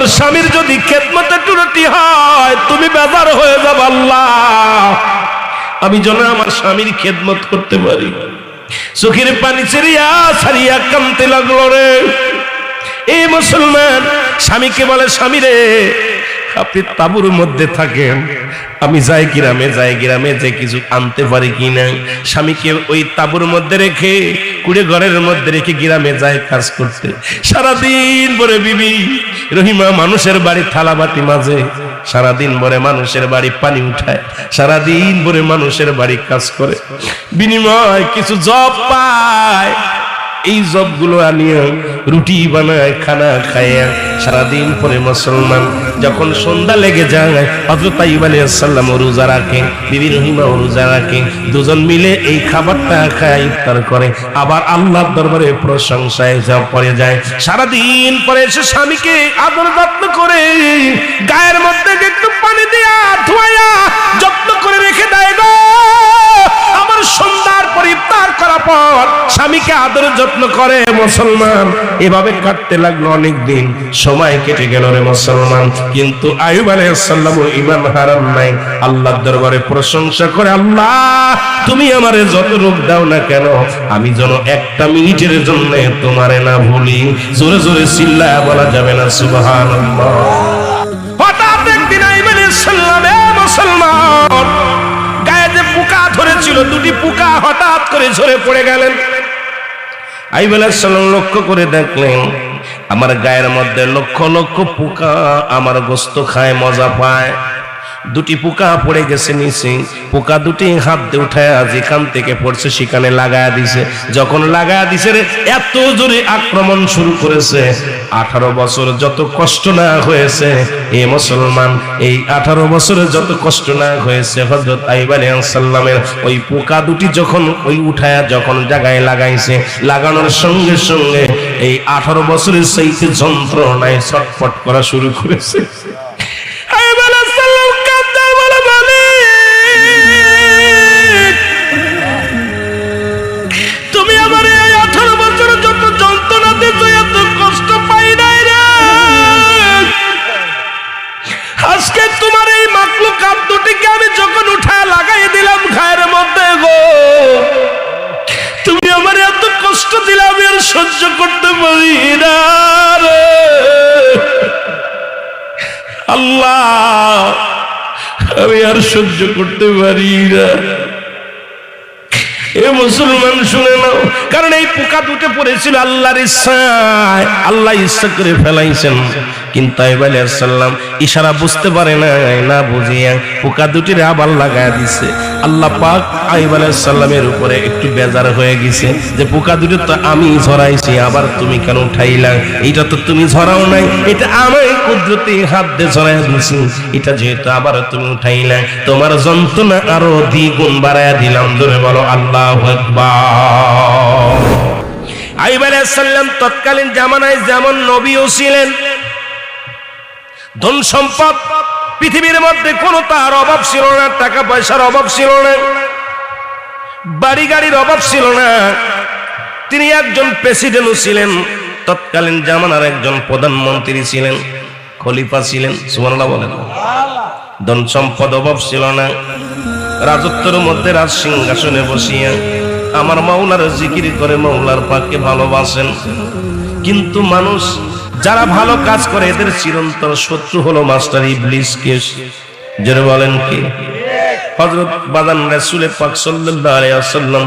তোমার স্বামীর যদি খেদমতে ত্রুটি হয় তুমি বেজার হয়ে যাবে, আল্লাহ আমি যেন আমার স্বামীর খেদমত করতে পারি। চোখের পানি ছেড়িয়া ছাড়িয়া কাঁদতে লাগলো রে। এই মুসলমান স্বামীকে বলে, স্বামী রে আপনি তাঁবুর মধ্যে থাকেন, আমি যাই গ্রামে যে কিছু আনতে পারি কিনা। স্বামীকে ওই তাঁবুর মধ্যে রেখে কুড়ে ঘরের মধ্যে রেখে গ্রামে যায় কাজ করতে। সারাদিন ভরে বিবি রহিমা মানুষের বাড়ি থালা বাটি মাঝে, সারাদিন ভরে মানুষের বাড়ি পানি উঠায়, সারাদিন ভরে মানুষের বাড়ি কাজ করে, বিনিময় কিছু জব পায়। এই জবগুলো আনিয়ে রুটি বানায়, খানা খায়। সারাদিন পরে মুসলমান যখন সন্ধ্যা লেগে যায়, হযরত আইয়ুব আলাইহিস সালাম রোজা রাখে, বিবি রহিমা রোজা রাখে, দুজন মিলে এই খাবারটা খায়, ইফতার করে, আবার আল্লাহর দরবারে প্রশংসায় পড়ে যায়। সারাদিন পরে এসে স্বামীকে আদর যত্ন করে গায়ের মধ্যে একটু পানি দিয়া ধোয়া যত্ন করে রেখে দেয় গো। আমার সন্ধ্যার পর ইফতার করার পর স্বামীকে আদর যত্ন করে মুসলমান। এভাবে কাটতে লাগলো অনেক দিন, সময় কেটে গেল রে মুসলমান। কিন্তু আইয়ুব আলাইহিস সালাম ঈমান হারান নাই, আল্লাহর দরবারে প্রশংসা করে, আল্লাহ তুমি আমারে যত রোগ দাও না কেন আমি যেন একটা মিনিটের জন্য তোমারে না ভুলি। জোরে জোরে চিল্লায়া বলা যাবে না সুবহানাল্লাহ। হঠাৎ একদিন আইয়ুব আলাইহিস সালাম মুসলমান গায়ে যে পোকা ধরেছিল, দুটি পোকা হঠাৎ করে ঝরে পড়ে গেলেন। আইয়ুব আলাইহিস সালাম লক্ষ্য করে দেখলেন আমার গায়ের মধ্যে লক্ষ লক্ষ পোকা আমার গোশত খায়, মজা পায়। দুটি পোকা পড়ে গেছে নিচে, পোকা দুটি হাত দিয়ে উঠায় যেখান থেকে পড়ছে সেখানে লাগায়া দিছে। যখন লাগায়া দিছে রে এত জোরে আক্রমণ শুরু করেছে, 18 বছর যত কষ্ট না হয়েছে এই মুসলমান, এই 18 বছরে যত কষ্ট না হয়েছে হযরত আইয়ুব আলাইহিস সালামের ওই পোকা দুটি যখন ওই উঠায়া যখন জায়গায় লাগাইছে, লাগানোর সঙ্গে সঙ্গে এই 18 বছরের সেই যন্ত্রণায় ছটফট করা শুরু করেছে। আজকে তোমার এই মাখলুকাত দুটিকে আমি যখন উঠায় লাগাই দিলাম গায়ের মধ্যে গো, তুমি আমার এত কষ্ট দিলে আমি আর সহ্য করতে পারি না রে আল্লাহ, আমি আর সহ্য করতে পারি না। এ মুসলমান শুনে নাও, কারণ এই পোকা দুটো পড়েছিল আল্লাহর ইচ্ছায়, আল্লাহ ইচ্ছা করে ফেলাইছেন। কিন্তু আইয়ুব আলাইহিস সালাম ইশারা বুঝতে পারে না বুঝিয়া পোকা দুটির আবার লাগায় দিছে। আল্লাহ পাক আইয়ুব আলাইহিস সালামের উপরে একটু বেজার হয়ে গেছে যে পোকা দুটো তো আমি ঝরাইছি, আবার তুমি কেন উঠাইলা? এটা তো তুমি ঝরাও নাই, এটা আমি কুদরতি হাত দিয়ে ঝরাইয়া দিছি, এটা যেহেতু আবার তুমি উঠাইলা তোমার যন্ত্রণা আরো দ্বিগুণ বাড়াইয়া দিলাম। ধরে বলো আল্লাহু আকবার। আইয়ুব আলাইহিস সালাম তৎকালীন জামানায় যেমন নবীও ছিলেন, ধন সম্পদ পৃথিবীর মধ্যে কোনো তার অভাব ছিল না, টাকা পয়সার অভাব ছিল না, বাড়ি গাড়ির অভাব ছিল না। তিনি একজন প্রেসিডেন্টও ছিলেন, তৎকালীন জামানার একজন প্রধানমন্ত্রী ছিলেন, খলিফা ছিলেন। সুবহানাল্লাহ বলেন। ধন সম্পদ অভাব ছিল না, রাজত্বের মধ্যে রাজ সিংহাসনে বসিয়া আমার মাওলার জিকির করে মাওলার পাককে ভালোবাসেন। কিন্তু মানুষ যারা ভালো কাজ করে এদের চিরন্তন শত্রু হলো মাস্টার ইবলিস। কেস যারা বলেন কি হযরত বাদান রাসূল পাক সাল্লাল্লাহু আলাইহি ওয়াসাল্লাম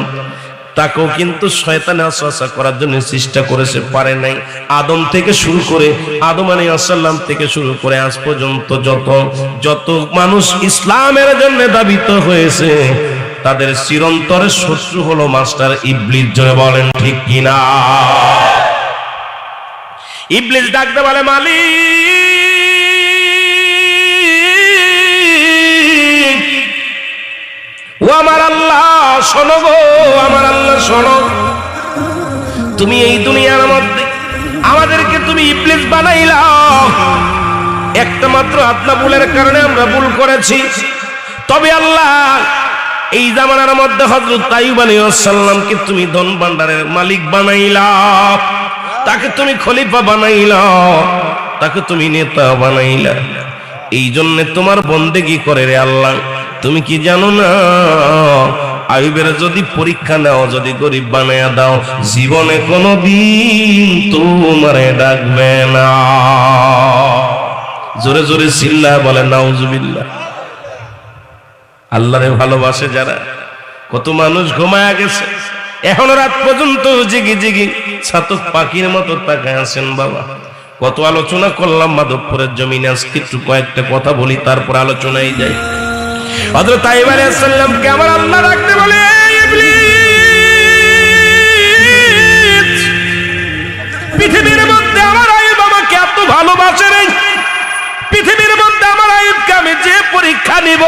তাকেও কিন্তু শয়তান ওয়াসওয়াসা করার জন্য চেষ্টা করেছে, পারে নাই। আদম থেকে শুরু করে আদম আলাইহিস সালাম থেকে শুরু করে আজ পর্যন্ত যত মানুষ ইসলামের জন্য দাবিত হয়েছে তাদের চিরন্তরের শত্রু হলো মাস্টার ইবলিস। যারা বলেন ঠিক কিনা? ইবলিস ডাকতে বলে, মালিক ও আমার আল্লাহ শোনো গো, আমার আল্লাহ শোনো, তুমি এই দুনিয়ার মধ্যে আমাদেরকে তুমি ইবলিস বানাইলা, একটা মাত্র আপনার ভুলের কারণে আমরা ভুল করেছি। তবে আল্লাহ এই জামানার মধ্যে হযরত আইয়ুব আলাইহিস সালামকে তুমি ধন ভান্ডারের মালিক বানাইলা, তাকে তুমি খলিফা বানাইলা। তাকে তুমি নেতা বানাইলা, এই জন্য তোমার বন্দেগী করে রে আল্লাহ। তুমি কি জানো না, আইয়ুবের যদি পরীক্ষা নাও, যদি গরিব বানায়া দাও, জীবনে কোনোদিন তোমারে ডাকবে না। জোরে জোরে চিল্লা বলে নাউজুবিল্লাহ। আল্লাহরে ভালোবাসে যারা, কত মানুষ ঘুমায়া গেছে, এখনো রাত পর্যন্ত জিগি জিগি ছাতক পাখির মতো তাকায় আছেন। বাবা কত আলোচনা করলাম মাধবপুরের জমিনে, আজকে একটু কয়েকটা কথা বলি, তারপর আলোচনায় যাই। হযরত আইয়ুব আলাইহিস সালামকে আমার আল্লাহ ডাকতে বলে, ইবলিস, পৃথিবীর মধ্যে আমার আইয়ুব আমাকে এত ভালোবাসে রে, পৃথিবীর মধ্যে আমার আইয়ুবকে আমি যে পরীক্ষা নিব,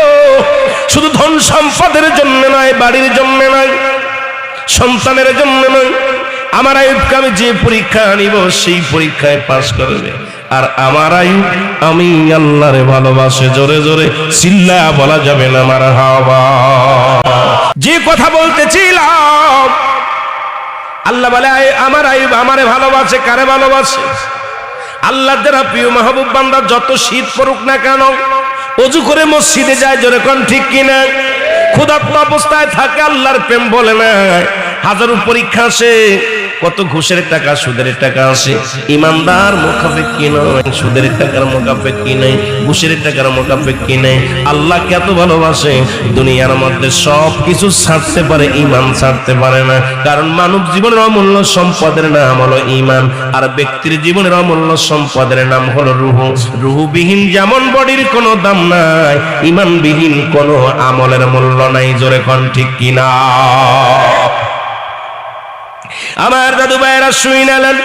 শুধু ধন সম্পদের জন্য নয়, বাড়ির জন্য নয়, সন্তানের জন্য নয়, আমার আইয়ুবকে আমি যে পরীক্ষা নিব সেই পরীক্ষায় পাস করবে। আর আমার আইয়ুব আমি আল্লাহরে ভালোবাসে। জোরে জোরে চিল্লা বলা যাবে না মারহাবা। যে কথা বলতেছিলাম, আল্লাহ বলে আমার আইয়ুব আমারে ভালোবাসে। কারে ভালোবাসে? আল্লাহ যারা প্রিয় মাহবুব বান্দা, যত শীত পড়ুক না কেন ওযু করে মসজিদে যায়। জোরে কোন ঠিক কিনা? ক্ষুধার্ত অবস্থায় থাকে, আল্লাহর প্রেম বলে না। হাজারো পরীক্ষা আসে, কত ঘুষের টাকা সুদের টাকা আসে, ইমানদার মুখাফেক কি নয়, সুদের টাকার মুখাফেক কি নাই, ঘুষের টাকার মুখাফেক কি নাই। আল্লাহকে এত ভালোবাসে, দুনিয়ার মধ্যে সব কিছু ছাড়তে পারে, ইমান ছাড়তে পারে না। কারণ মানব জীবনের অমূল্য সম্পদের নাম হলো ইমান, আর ব্যক্তির জীবনের অমূল্য সম্পদের নাম হলো রূহ। রূহবিহীন যেমন বডির কোনো দাম নাই, ইমানবিহীন কোনো আমলের মূল্য নাই। জোরে কোন ঠিক কিনা? আমার দাদু ভাইয়েরা শুইনালেন,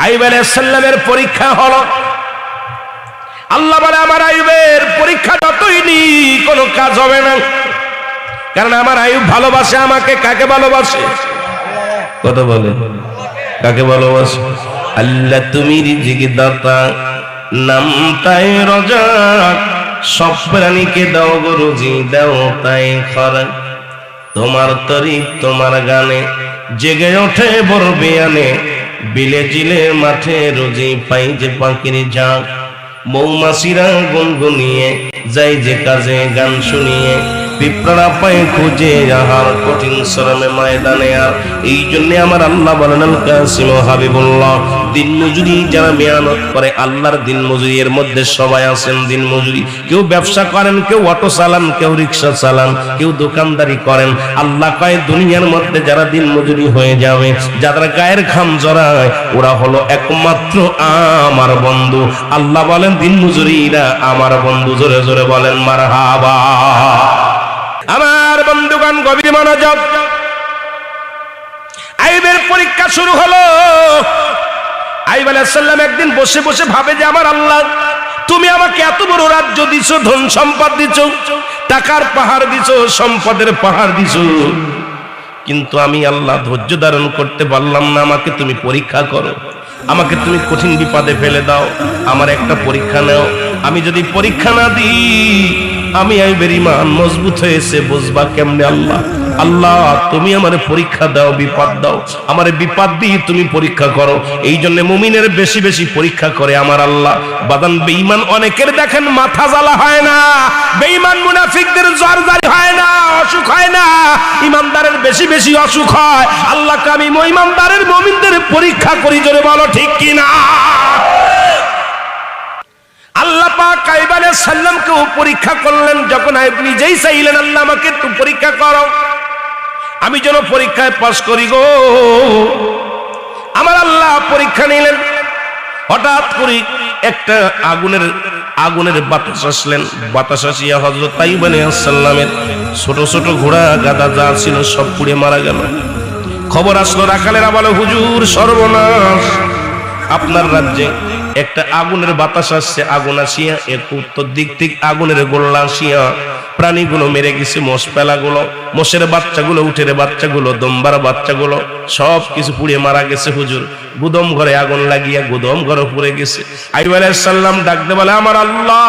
আইয়ুব আলাইহিস সালামের পরীক্ষা হলো। আল্লাহ বলে আমার আইয়ুবের পরীক্ষা যতই নি কোনো কাজ হবে না, কারণ আমার আইয়ুব ভালোবাসে আমাকে। কাকে ভালোবাসে? কথা বলে, কাকে ভালোবাসে? আল্লাহ তুমি রিজিক দাতা, নাম তাই রাজাক, সব প্রাণীকে দাও গো রুজি, দাও তাই খরাক। তোমার তরি তোমার গানে জেগে ওঠে বড় বেয়ানে, বিলে জিলে মাঠে রোজি পাই যে পাখির ঝাঁক। মৌমাছিরা গুনগুনিয়ে যায় যে কাজে গান শুনিয়ে, পিঁপড়া পায় খুঁজে আহার কঠিন শ্রমে ময়দানে। আর এই জন্য আমার আল্লাহ বলেন, আল কাসিম হাবিবুল্লাহ, দিন মজুরি যারা মেহনত করে, আল্লাহর দিন মজুরি এর মধ্যে সবাই আছেন দিন মজুরি। কেউ ব্যবসা করেন, কেউ অটো চালান, কেউ রিক্সা চালান, কেউ দোকানদারি করেন। আল্লাহ কয় দুনিয়ার মধ্যে যারা দিন মজুরি হয়ে যাবে, যারা গায়ের ঘাম জড়ায়, ওরা হলো একমাত্র আমার বন্ধু। আল্লাহ বলেন দিন মজুরিরা আমার বন্ধু। জোরে জোরে বলেন মারহাবা। আমার বন্ধুগণ গভীর মনোযোগ, আইয়ুবের পরীক্ষা শুরু হলো। আইয়ুব আলাইহিস সালাম একদিন বসে বসে ভাবে যে আমার আল্লাহ, তুমি আমাকে এত বড় রাজ্য দিছো, ধন সম্পদ দিছো, টাকার পাহাড় দিছো, সম্পদের পাহাড় দিছো, কিন্তু আমি আল্লাহ ধৈর্য ধারণ করতে পারলাম না। আমাকে তুমি পরীক্ষা করো, আমাকে তুমি কঠিন বিপদে ফেলে দাও, আমার একটা পরীক্ষা নাও। আমি যদি পরীক্ষা না দিই, আমি আইয়ুবের ঈমান মজবুত হয়েছে, বুঝবা কেমনে? আল্লাহ আল্লাহ তুমি আমারে পরীক্ষা দাও, বিপদ দাও, আমারে বিপদ দিয়ে তুমি পরীক্ষা করো। এই জন্য মুমিনের বেশি বেশি পরীক্ষা করে আমার আল্লাহ। বাদান বেঈমান অনেকের দেখেন মাথা জ্বালা হয় না, বেঈমান মুনাফিকদের জ্বরজারি হয় না, অসুখ হয় না, ইমানদারের বেশি বেশি অসুখ হয়। আল্লাহকে আমি ইমানদারের মুমিনদের পরীক্ষা করি। জোরে বলো ঠিক কিনা? আল্লাহ পাক আইয়ুব আলাইহিস সালামকে পরীক্ষা করলেন। যখন আইয়ুব নিজেই চাইলেন, আল্লাহ আমাকে একটু পরীক্ষা করো, আমি যেন পরীক্ষায় পাস করি গো। আমার আল্লাহ পরীক্ষা নিলেন। হঠাৎ করে একটা আগুনের বাতাস আসলেন। বাতাস আসিয়া হযরত আইয়ুব আলাইহিস সালামের ছোট ছোট ঘোড়া গাধা যা ছিল সব পুড়ে মারা গেল। খবর আসলো, রাখালেরা বলে হুজুর সর্বনাশ, আপনার রাজ্যে একটা আগুনের বাতাস আসছে। আগুন আসিয়া এক উত্তর দিক থেকে আগুনের গোল্লা আসিয়া প্রাণীগুলো মেরে গেছে। মোষ পেলাগুলো, মোষের বাচ্চাগুলো, উটের বাচ্চাগুলো, দম্বার বাচ্চাগুলো সব কিছু পুড়ে মারা গেছে হুজুর। গুদম ঘরে আগুন লাগিয়া গুদম ঘরে পুড়ে গেছে। আইয়ুব আলাইহিস সালাম ডাকতে বলে আমার আল্লাহ,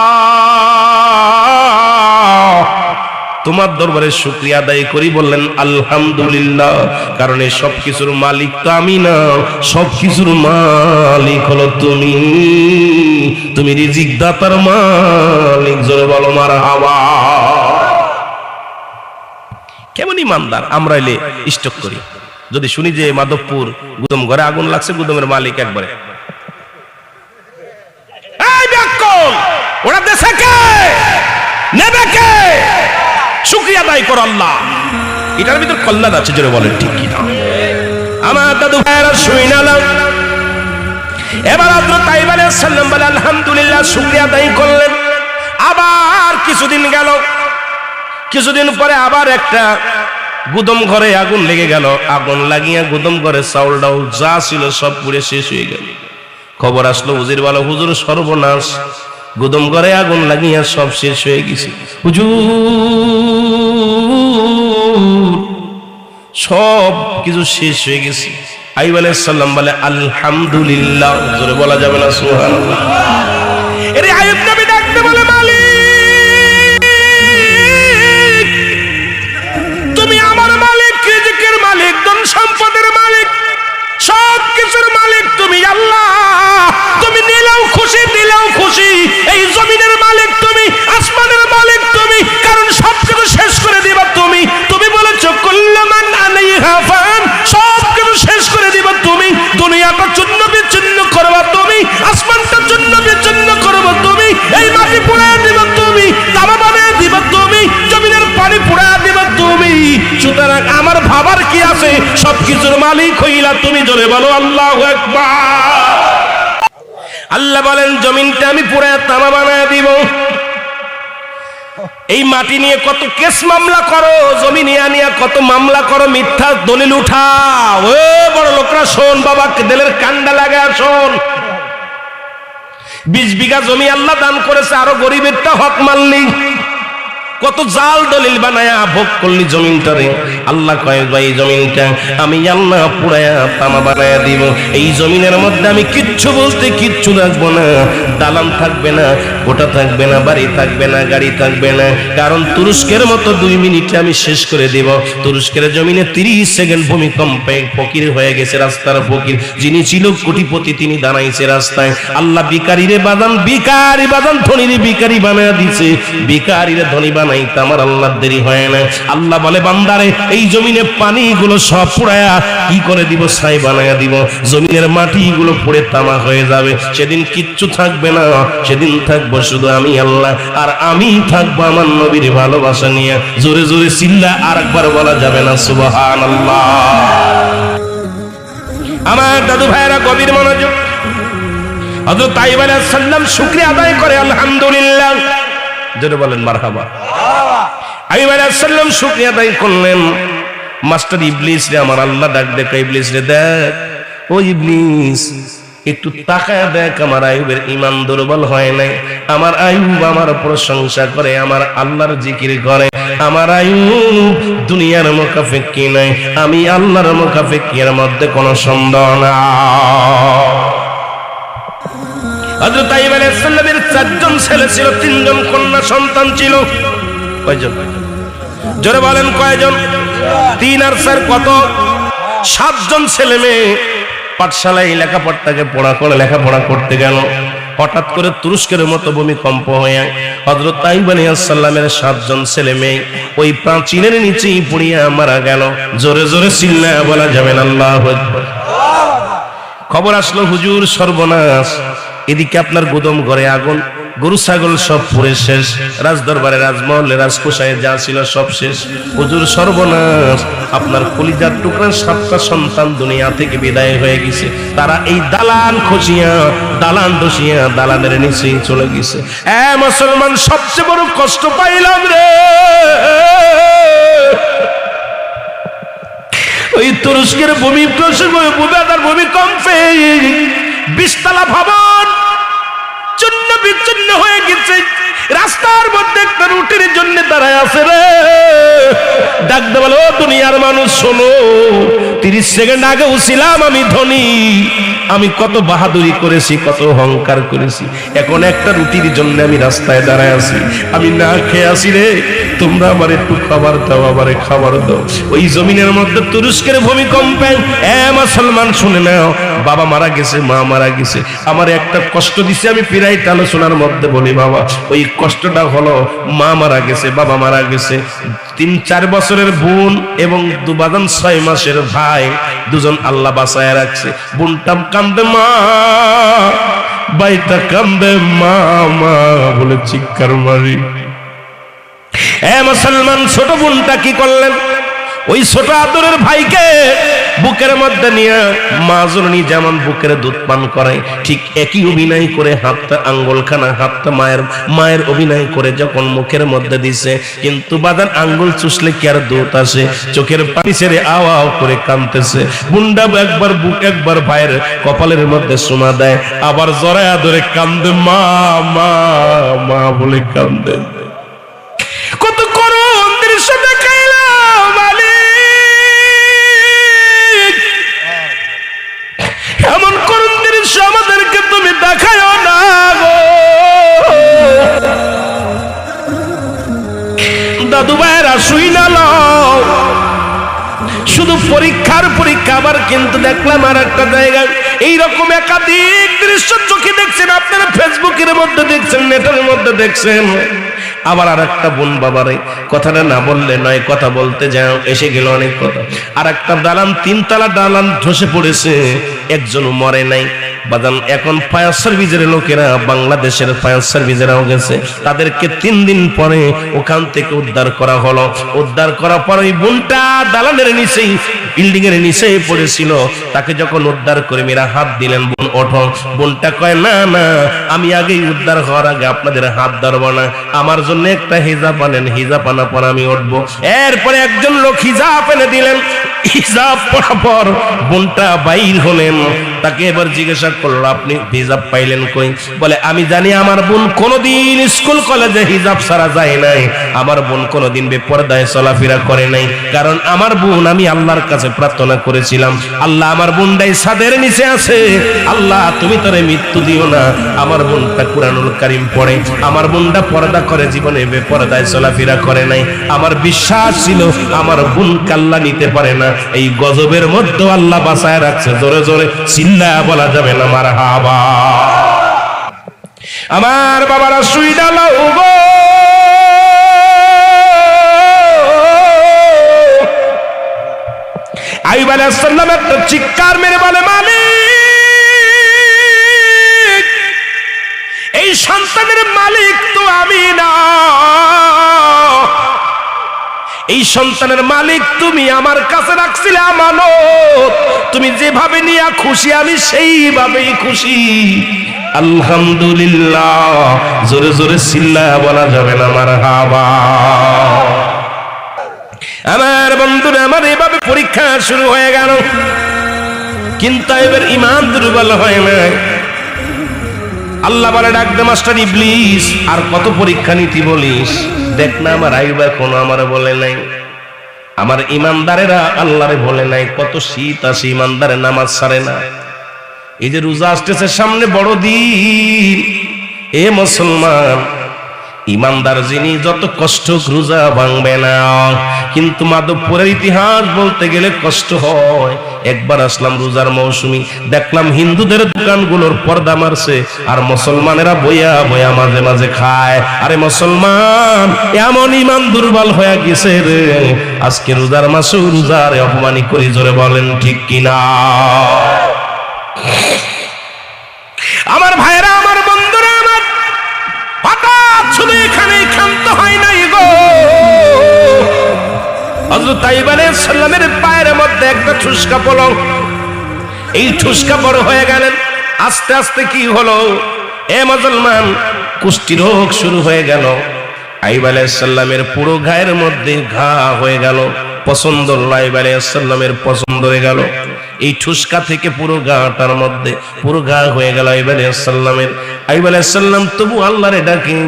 তোমার দরবারে শুকরিয়া আদায় করি। বললেন আলহামদুলিল্লাহ, কারণ এই সব কিছুর মালিক তো আমি না, সব কিছুর মালিক হলো তুমি। তুমি রিজিক দাতার মালিক, জোরে বলো মারহাবা। কেমন ইমানদার আমরা এলে স্টক করি। যদি শুনি যে মাধবপুর গুদম ঘরে আগুন লাগছে, গুদমের মালিক একবারে ওরা দেশে কে নেবে কে? শুকরিয়া আদায় করো আল্লাহ, এটার ভিতর কল্যাণ আছে, জোরে বলেন ঠিক কিনা? আমার দাদু ভাইরা শুইনালাম। এবার হযরত আইয়ুব আলাইহিস সালাম বলে আলহামদুলিল্লাহ, শুকরিয়া আদায় করলেন। আবার কিছুদিন গেল, কিছুদিন পরে আবার একটা গুদম ঘরে আগুন লেগে গেল। আগুন লাগিয়া গুদম ঘরে চাউল ডাউল যা ছিল সব পুড়ে শেষ হয়ে গেল। খবর আসলো, হুজুর বলো হুজুর সর্বনাশ, গুদম ঘরে আগুন লাগিয়া সব শেষ হয়ে গেছে হুজুর, সব কিছু শেষ হয়ে গেছে। আইয়ুব আলাইহিস সালাম বলে আলহামদুলিল্লাহ, জোরে বলা যাবে না সুবহানাল্লাহ? এরে আইয়ুব নবী ডাকতে বলে মালিক, তুমি আমার মালিক, রিজিকের মালিক, ধন সম্পদের মালিক, সব কিছুর মালিক তুমি আল্লাহ। তুমি নিলেও খুশি, দিলেও খুশি। এই জমিনের মালিক তুমি, আসমানের মালিক তুমি, কারণ সবকিছু শেষ করে দিবা তুমি। তুমি বলেছো কুল্লু মান আলাইহা ফান, সবকিছু শেষ করে দিবা তুমি। দুনিয়াটা চূর্ণ বিচূর্ণ করবা তুমি, আসমানটা চূর্ণ বিচূর্ণ করবা তুমি, এই মাটি পুড়িয়ে দিবা তুমি, তামা বানিয়ে দিবা তুমি, জমিনের পানি পুড়িয়ে দিবা তুমি। সুতরাং আমার ভাবার কি আছে? সবকিছুর মালিক হইলা তুমি, জোরে বলো আল্লাহু আকবার। আল্লাহ বলেন জমিনটা আমি পুড়িয়ে তামা বানিয়ে দিব। এই মাটি নিয়ে কত কেস মামলা করো, জমি নিয়ে কত মামলা করো, মিথ্যা দলিল উঠাও। ও বড় লোকরা শোন বাবা, দেলের কান্ডা লাগা শোন। 20 বিঘা জমি আল্লাহ দান করেছে, আরো গরিবেরটা হক মানলি, কত জাল দলিল বানায়া ভোগ করলি জমিনটারে। আল্লাহ কয় ভাই জমিনটা আমি আল্লাহ পুরায়া তামা বানায়া দিব। এই জমিনের মধ্যে আমি কিচ্ছু বলতে কিচ্ছু রাখবো না, দালান থাকবে না, কোটা থাকবে না, বাড়ি থাকবে না, গাড়ি থাকবে না। কারণ তুরস্কের মতো 2 মিনিটে আমি শেষ করে দিব। তুরস্কের জমিনে 30 সেকেন্ড ভূমিকম্পে ফকির হয়ে গেছে, রাস্তার ফকির। যিনি ছিল কোটিপতি তিনি দাঁড়াইছে রাস্তায়। আল্লাহ বিকারিরে বাদান, বিকারি বাদান ধনীরে বিকারি বানায়া দিছে, বিকারিরে ধনী বানাইতে আমার আল্লাহর দেরি হয় না। আল্লাহ বলে বান্দারে এই জমিনে পানিগুলো সব পুড়ায়া কি করে দিব? ছাই বানায়া দিব। জমিনের মাটিগুলো পুড়ে তামা হয়ে যাবে। সেদিন কিচ্ছু থাকবে না, সেদিন থাকবো শুধু আমি আল্লাহ, আর আমি থাকবো আমার নবীর ভালোবাসা নিয়ে। জোরে জোরে চিল্লা আর একবার বলা যাবে না সুবহানাল্লাহ? আমার দাদু ভাইরা গভীর মনোযোগ। হযরত আইয়ুব আলাইহিস সালাম শুকরিয়া আদায় করে আলহামদুলিল্লাহ, জোরে বলেন মারহাবা। আইয়ুব আলাইহিস সালাম শুকরিয়া আদায় করলেন। মাস্টার ইবলিস রে আমার আল্লাহ ডাক দেখ, ইবলিস রে দেখ, ও ইবলিস একটু তাকায় দেখ, আমার আইয়ুবের ঈমান দুর্বল হয় নাই। আমার আইয়ুব আমার প্রশংসা করে, আমার আল্লাহর জিকির করে। আমার আইয়ুব দুনিয়ার মুখাফেক্কি নাই, আমি আল্লাহর মুখাফেক্কির মধ্যে কোনো সন্দেহ না। হযরত আইয়ুব আলাইহিস সালামের 4 জন ছেলে ছিল, 3 জন কন্যা সন্তান ছিল। কয়জন? জোরে বলেন কয়জন? 3 আর 4 কত? 7 জন ছেলে মেয়ে পাঠশালায় লেখাপড়া করতে গেল। হঠাৎ করে তুরস্কের মতো ভূমিকম্প হয়ে হযরত আইয়ুব আলাইহিস সালামের 7 জন ছেলে মেয়ে ওই প্রাচীরের নিচেই পড়িয়া মারা গেল। জোরে জোরে চিল্লায়া বলা যাবে না আল্লাহু আকবার। খবর আসলো হুজুর সর্বনাশ, এদিকে আপনার গুদম ঘরে আগুন, গরু ছাগল সব পুড়ে শেষ, রাজদরবারে রাজমহলে রাজকোষায় যা ছিল সব শেষ। হুজুর সর্বনাশ, আপনার কলিজার টুকরা 7টা সন্তান দুনিয়া থেকে বিদায় হয়ে গেছে। তারা এই দালান খসিয়া, দালান দোষিয়া দালানের নিচেই চলে গেছে। মুসলমান সবচেয়ে বড় কষ্ট পাইলাম রে, ওই তুরস্কের ভূমিকম্পে 20 তলা ভবন চূর্ণ বিচূর্ণ হয়ে গেছে। রাস্তার মধ্যে একটা রুটির জন্য দাঁড়ায় আছে রে, ডাকতে বলো দুনিয়ার মানুষ শোনো, 30 সেকেন্ড আগেও ছিলাম আমি ধনী, আমি কত বাহাদুরি করেছি, কত অহংকার করেছি, এখন একটা রুটির জন্য আমি রাস্তায় দাঁড়ায় আছি, আমি না খেয়ে আছি রে, তোমরা আমার একটু খাবার দাও, আমারে খাবার দাও। ওই জমিনের মধ্যে তুরস্কের ভূমিকম্পে মুসলমান শুনে নাও, বাবা মারা গেছে, মা মারা গেছে, আমার একটা কষ্ট দিছে, আমি প্রায় আলোচনার মধ্যে বলি বাবা, ওই কষ্টটা হলো মা মারা গেছে, বাবা মারা গেছে, 3-4 বছরের বোন এবং 6 মাসের ভাই, দুজন আল্লাহ বাঁচায় রাখছে। বোনটা কান্দে মা, ভাইটা কান্দে মা মা বলে চিৎকার মারি। মুসলমান ছোট বোনটা কি করলেন, ওই ছোট আদরের ভাইকে বুকের মধ্যে নিয়ে মা জননী যেমন বুকের দুধ পান করায়, ঠিক একই অভিনয় করে হাতটা আঙ্গুলখানা হাতটা মায়ের অভিনয় করে যখন মুখের মধ্যে দিছে, কিন্তু বাদান আঙ্গুল চুষলে কি আর দুধ আসে, চোখের পানি ছেড়ে আও আও করে কাঁদতেছে। বুন্ডা একবার বুক একবার ভাইয়ের কপালের মধ্যে চুমা দেয়, আবার জড়ায়া ধরে কান্দে মা মা মা বলে কান্দে। কত করুণ দৃশ্য দেখাইলাম মালিক, এমন করুণ দৃশ্য আমাদেরকে তুমি দেখায়ও না গো। দাদু ভাইয়েরা শুই না লও, শুধু পরীক্ষা আবার কিন্তু দেখলাম আর একটা জায়গায় এইরকম একাধিক দৃশ্য চোখে দেখছেন, আপনারা ফেসবুকের মধ্যে দেখছেন, নেটের মধ্যে দেখছেন। আবার আর একটা বোন বাবারে কথাটা না বললে নয়, কথা বলতে যাও এসে গেল অনেক কথা। আর একটা দালান 3 তলা দালান ধসে পড়েছে, একজনও মরে নাই বাদান। এখন ফায়ার সার্ভিসের লোকেরা, বাংলাদেশের ফায়ার সার্ভিসেরাও গেছে, তাদেরকে 3 দিন পরে ওখান থেকে উদ্ধার করা হলো। উদ্ধার করার পর ওই বোনটা দালানের নিচেই, বিল্ডিং এর নিচেই পড়েছিল, তাকে যখন উদ্ধার করে মেয়েরা হাত দিলেন, বোন ওঠো। বোনটা কয় না না, আমি আগেই উদ্ধার হওয়ার আগে আপনাদের হাত ধরবো না, আমার জন্য একটা হিজাব আনেন, হিজাব আনা পর আমি উঠবো। এরপরে একজন লোক হিজাব এনে দিলেন, হিজাব পরার পর বোনটা বাইর হলেন। তাকে এবার জিজ্ঞাসা করলো আপনি হিজাব পাইলেন কই? বলে আমি জানি আমার বোন কোনোদিন স্কুল কলেজে হিজাব ছাড়া যায় নাই, আমার বোন কোনোদিন বেপরদায় চলাফেরা করে নাই, কারণ আমার বোন, আমি আল্লাহর কাছে প্রার্থনা করেছিলাম, আল্লাহ আমার বোনটাই ছাদের নিচে আছে, আল্লাহ তুমি তারে মৃত্যু দিও না। আমার বোনটা কুরআনুল কারীম পড়ে, আমার বোনটা পর্দা করে, জীবনে বেপরদায় চলাফেরা করে নাই। আমার বিশ্বাস ছিল আমার বোন আল্লাহ নিতে পারে না, এই গজবের মধ্যে আল্লাহ বাঁচায় রাখছে। জোরে জোরে চিল্লা বলা যাবে না মারহাবা। আমার বাবারা শুই ডালাও গো, আইয়ুব আলাইহিস সালাম একটা চিৎকার মেরে বলে মালিক, এই সন্তানের মালিক তো আমি না, এই সন্তানের মালিক তুমি আমার কাছে রাখছিলে আমানত, তুমি যেভাবে নিয়ে খুশি আমি সেইভাবেই খুশি। আলহামদুলিল্লাহ, জোরে জোরে চিল্লা বলা যাবে না মারহাবা। আমার বন্ধুরা, আমার এভাবে পরীক্ষা শুরু হয়ে গেল, কিন্তু এবার ঈমান দুর্বল হয় না। আল্লাহ বলে ডাক দে মাস্টার ইবলিস, আর কত পরীক্ষা নিতি বলিস? দেখ না আমার আইয়ুব এখনো আমার বলে নাই, আমার ইমানদারেরা আল্লাহরে বলে নাই। কত শীত আসে, ইমানদারে নামাজ ছাড়ে না। এই যে রোজা আসতেছে সামনে, বড় দিন, এ মুসলমান ইমানদার যিনি যত কষ্ট রোজা ভাঙবে না, কিন্তু মাধবপুরের ইতিহাস বলতে গেলে কষ্ট হয়। একবার আসলাম রোজার মৌসুমি, দেখলাম হিন্দুদের দোকানগুলোর পর্দা মারছে, আর মুসলমানেরা বইয়া বইয়া মাঝে মাঝে খায়। আরে মুসলমান, এমন ইমান দুর্বল হয়ে গেছে রে, আজকে রোজার মাসে রোজারে অপমানি করি, জোরে বলেন ঠিক কিনা? আমার ভাইরা, আমার বন্ধুরা, আমার হঠাৎ শুধু এখানে ক্ষান্ত হয় নাই গো। হযরত আইয়ুব আলাইহিস সালামের পায়ের মধ্যে একটা ঠুসকা পড়ল, এই ঠুসকা বড় হয়ে গেলেন। আস্তে আস্তে কি হলো, এ মুসলমান, কুষ্টি রোগ শুরু হয়ে গেল। আইয়ুব আলাইহিস সালামের পুরো গায়ের মধ্যে ঘা হয়ে গেল। পছন্দ আইয়ুব আলাইহিস সালামের পছন্দ হয়ে গেল। এই ঠুসকা থেকে পুরো গাটার মধ্যে পুরো গা হয়ে গেল আইয়ুব আলাইহিস সালামের। আইয়ুব আলাইহিস সালাম তবু আল্লাহরে ডাকে,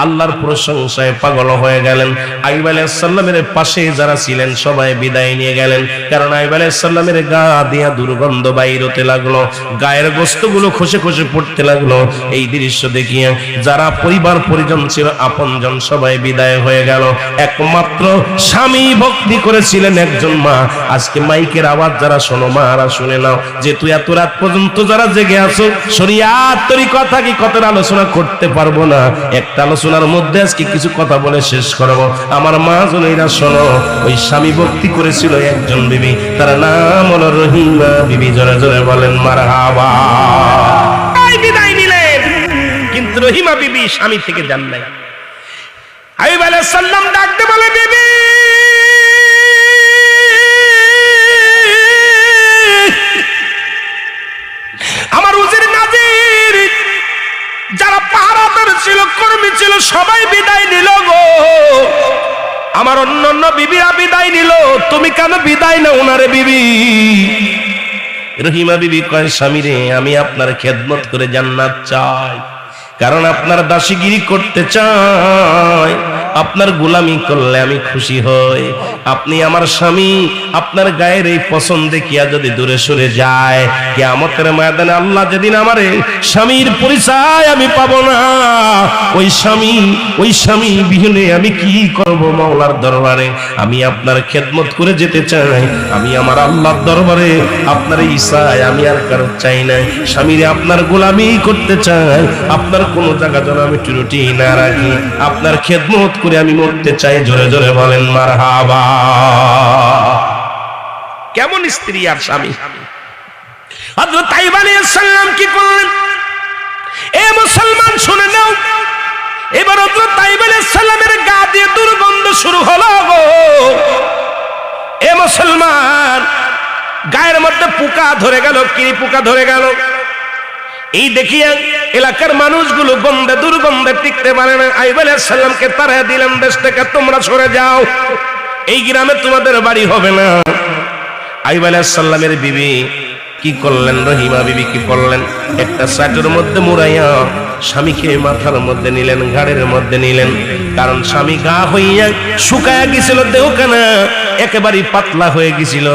আল্লাহর প্রশংসায় পাগল হয়ে গেলেন। আইয়ুব আলাইহিস সালামের পাশে যারা ছিলেন সবাই বিদায় নিয়ে গেলেন, কারণ আইয়ুব আলাইহিস সালামের গা দিয়া দুর্গন্ধ বাইর হতে লাগলো, গায়ের গোশতগুলো খসে খসে পড়তে লাগলো। এই দৃশ্য দেখিয়ে যারা পরিবার পরিজন ছিল, আপনজন সবাই বিদায় হয়ে গেল। একমাত্র স্বামী ভক্তি করেছিলেন একজন মা। আজকে মাইকের আওয়াজ যারা শোনো, মারা শুনে নাও যে তুই এত রাত পর্যন্ত যারা জেগে আছো, শরিয়াত তরিকতা কি কত আলোচনা করতে পারবো না, একটা আলোচনার মধ্যে আজকে কিছু কথা বলে শেষ করব। আমার মা জনেরা শোনো, ওই স্বামী ভক্তি করেছিল একজন বিবি, তার নাম হলো রহিমা বিবি। জোরে জোরে বলেন মারহাবা। বিদায় নিলেন, কিন্তু রহিমা বিবি স্বামী থেকে যান নাই। আইয়ুব আলাইহিস সালাম ডাকতে বলে, বিবি আমার উজির নাজির যারা পাহারাদার ছিল, কর্মী ছিল, সবাই বিদায় নিল গো। আমার অন্যান্য বিবিরা বিদায় নিল, তুমি কেন বিদায় নাও না রে বিবি? রহিমা বিবি কয়, স্বামী রে, আমি আপনার খেদমত করে জান্নাত চাই, কারণ আপনার দাসীগিরি করতে চাই, আপনার গোলামি করলে আমি খুশি হই। আপনি আমার স্বামী, আপনার গায়ের এই পছন্দ দেখিয়া যদি দূরে সরে যায়, কিয়ামতের ময়দানে আল্লাহ যেদিন আমারে স্বামীর পরিচয় আমি পাবো না, ওই স্বামী বিহীনে আমি কি করব মাওলার দরবারে? আমি আপনার খেদমত করে যেতে চাই, আমি আমার আল্লাহর দরবারে আপনার ইচ্ছায় আমি আর কারো চাই না। স্বামীরে আপনার গোলামি করতে চাই, আপনার কোনো জায়গা যেন আমি ত্রুটি না রাখি, আপনার খেদমত করে আমি মরতে চাই। জোরে জোরে বলেন মারহাবা। কেমন স্ত্রী আর স্বামী! হযরত আইয়ুব আলাইহিস সালাম কি করলেন? এ মুসলমান শুনে নাও, এবার হযরত আইয়ুব আলাইহিস সালামের গা দিয়ে দুর্গন্ধ শুরু হলো গো। এ মুসলমান, গায়ের মধ্যে পোকা ধরে গেল, কি পোকা ধরে গেল? এই দেখিয়া এলাকার মানুষগুলো গন্ধে দুর্গন্ধে টিকতে পারে না। আইয়ুব আলাইহিস সালামকে তাড়িয়ে দিলেন, দেশ থেকে তোমরা সরে যাও, এই গ্রামে তোমাদের বাড়ি হবে না। আইয়ুব আলাইহিস সালামের বিবি কি করলেন? রহিমা বিবি কি করলেন? একটা চাটের মধ্যে মুড়াইয়া স্বামীকে মাথার মধ্যে নিলেন, ঘাড়ের মধ্যে নিলেন, কারণ স্বামী গা হইয়া শুকায়া গেছিল, দেহখানা একেবারে পাতলা হয়ে গেছিল।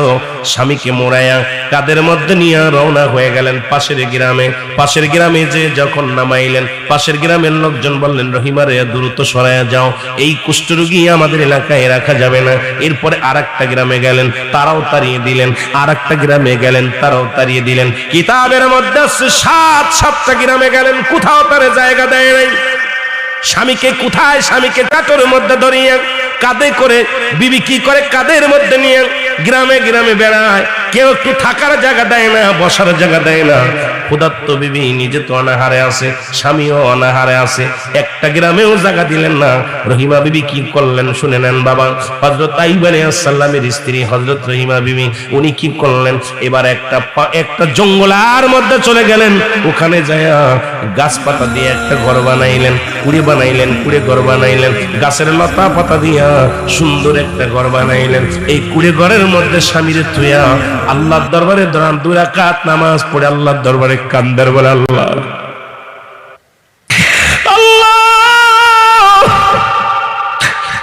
স্বামীকে মোড়াইয়া কাদের মধ্যে নিয়ে রওনা হয়ে গেলেন পাশের গ্রামে। পাশের গ্রামে যে যখন নামাইলেন, পাশের গ্রামের লোকজন বললেন, রহিমা রে, দ্রুত সরাইয়া যাও, এই কুষ্ঠরোগী আমাদের এলাকায় রাখা যাবে না। এরপরে আরেকটা গ্রামে গেলেন, তারাও তাড়িয়ে দিলেন। আরেকটা গ্রামে গেলেন, তারাও তাড়িয়ে দিলেন। কিতাবের মধ্যে আছে 7টা গ্রামে গেলেন, কোথাও তারে জায়গা দেয় নাই। স্বামীকে কোথায়? স্বামীকে কাটোর মধ্যে ধরিয়ে কাঁধে করে বিবি কি করে? কাঁধের মধ্যে নিয়ে গ্রামে গ্রামে বেড়ায়, কেউ একটু থাকার জায়গা দেয় না, বসার জায়গা দেয় না। ক্ষুধার্ত বিবি নিজে তো অনাহারে আছে, স্বামীও অনাহারে আছে, একটা গ্রামেও জায়গা দিলেন না। রহিমা বিবি কি করলেন শুনে নেন বাবা। হযরত আইয়ুব আলাইহিস সালামের স্ত্রী হযরত রহিমা বিবি, উনি কি করলেন? এবার একটা জঙ্গলার মধ্যে চলে গেলেন, ওখানে যায়া গাছপাতা দিয়ে একটা ঘর বানাইলেন, কুড়ে বানাইলেন, কুড়ে ঘর বানাইলেন, গাছের লতা পাতা দিয়া সুন্দর একটা ঘর বানাইলেন। এই কুড়ে ঘরের মধ্যে স্বামীরে থুয়া আল্লাহর দরবারে 2 রাকাত নামাজ পড়ে আল্লাহর দরবারে কান্দার বলে, আল্লাহ আল্লাহ,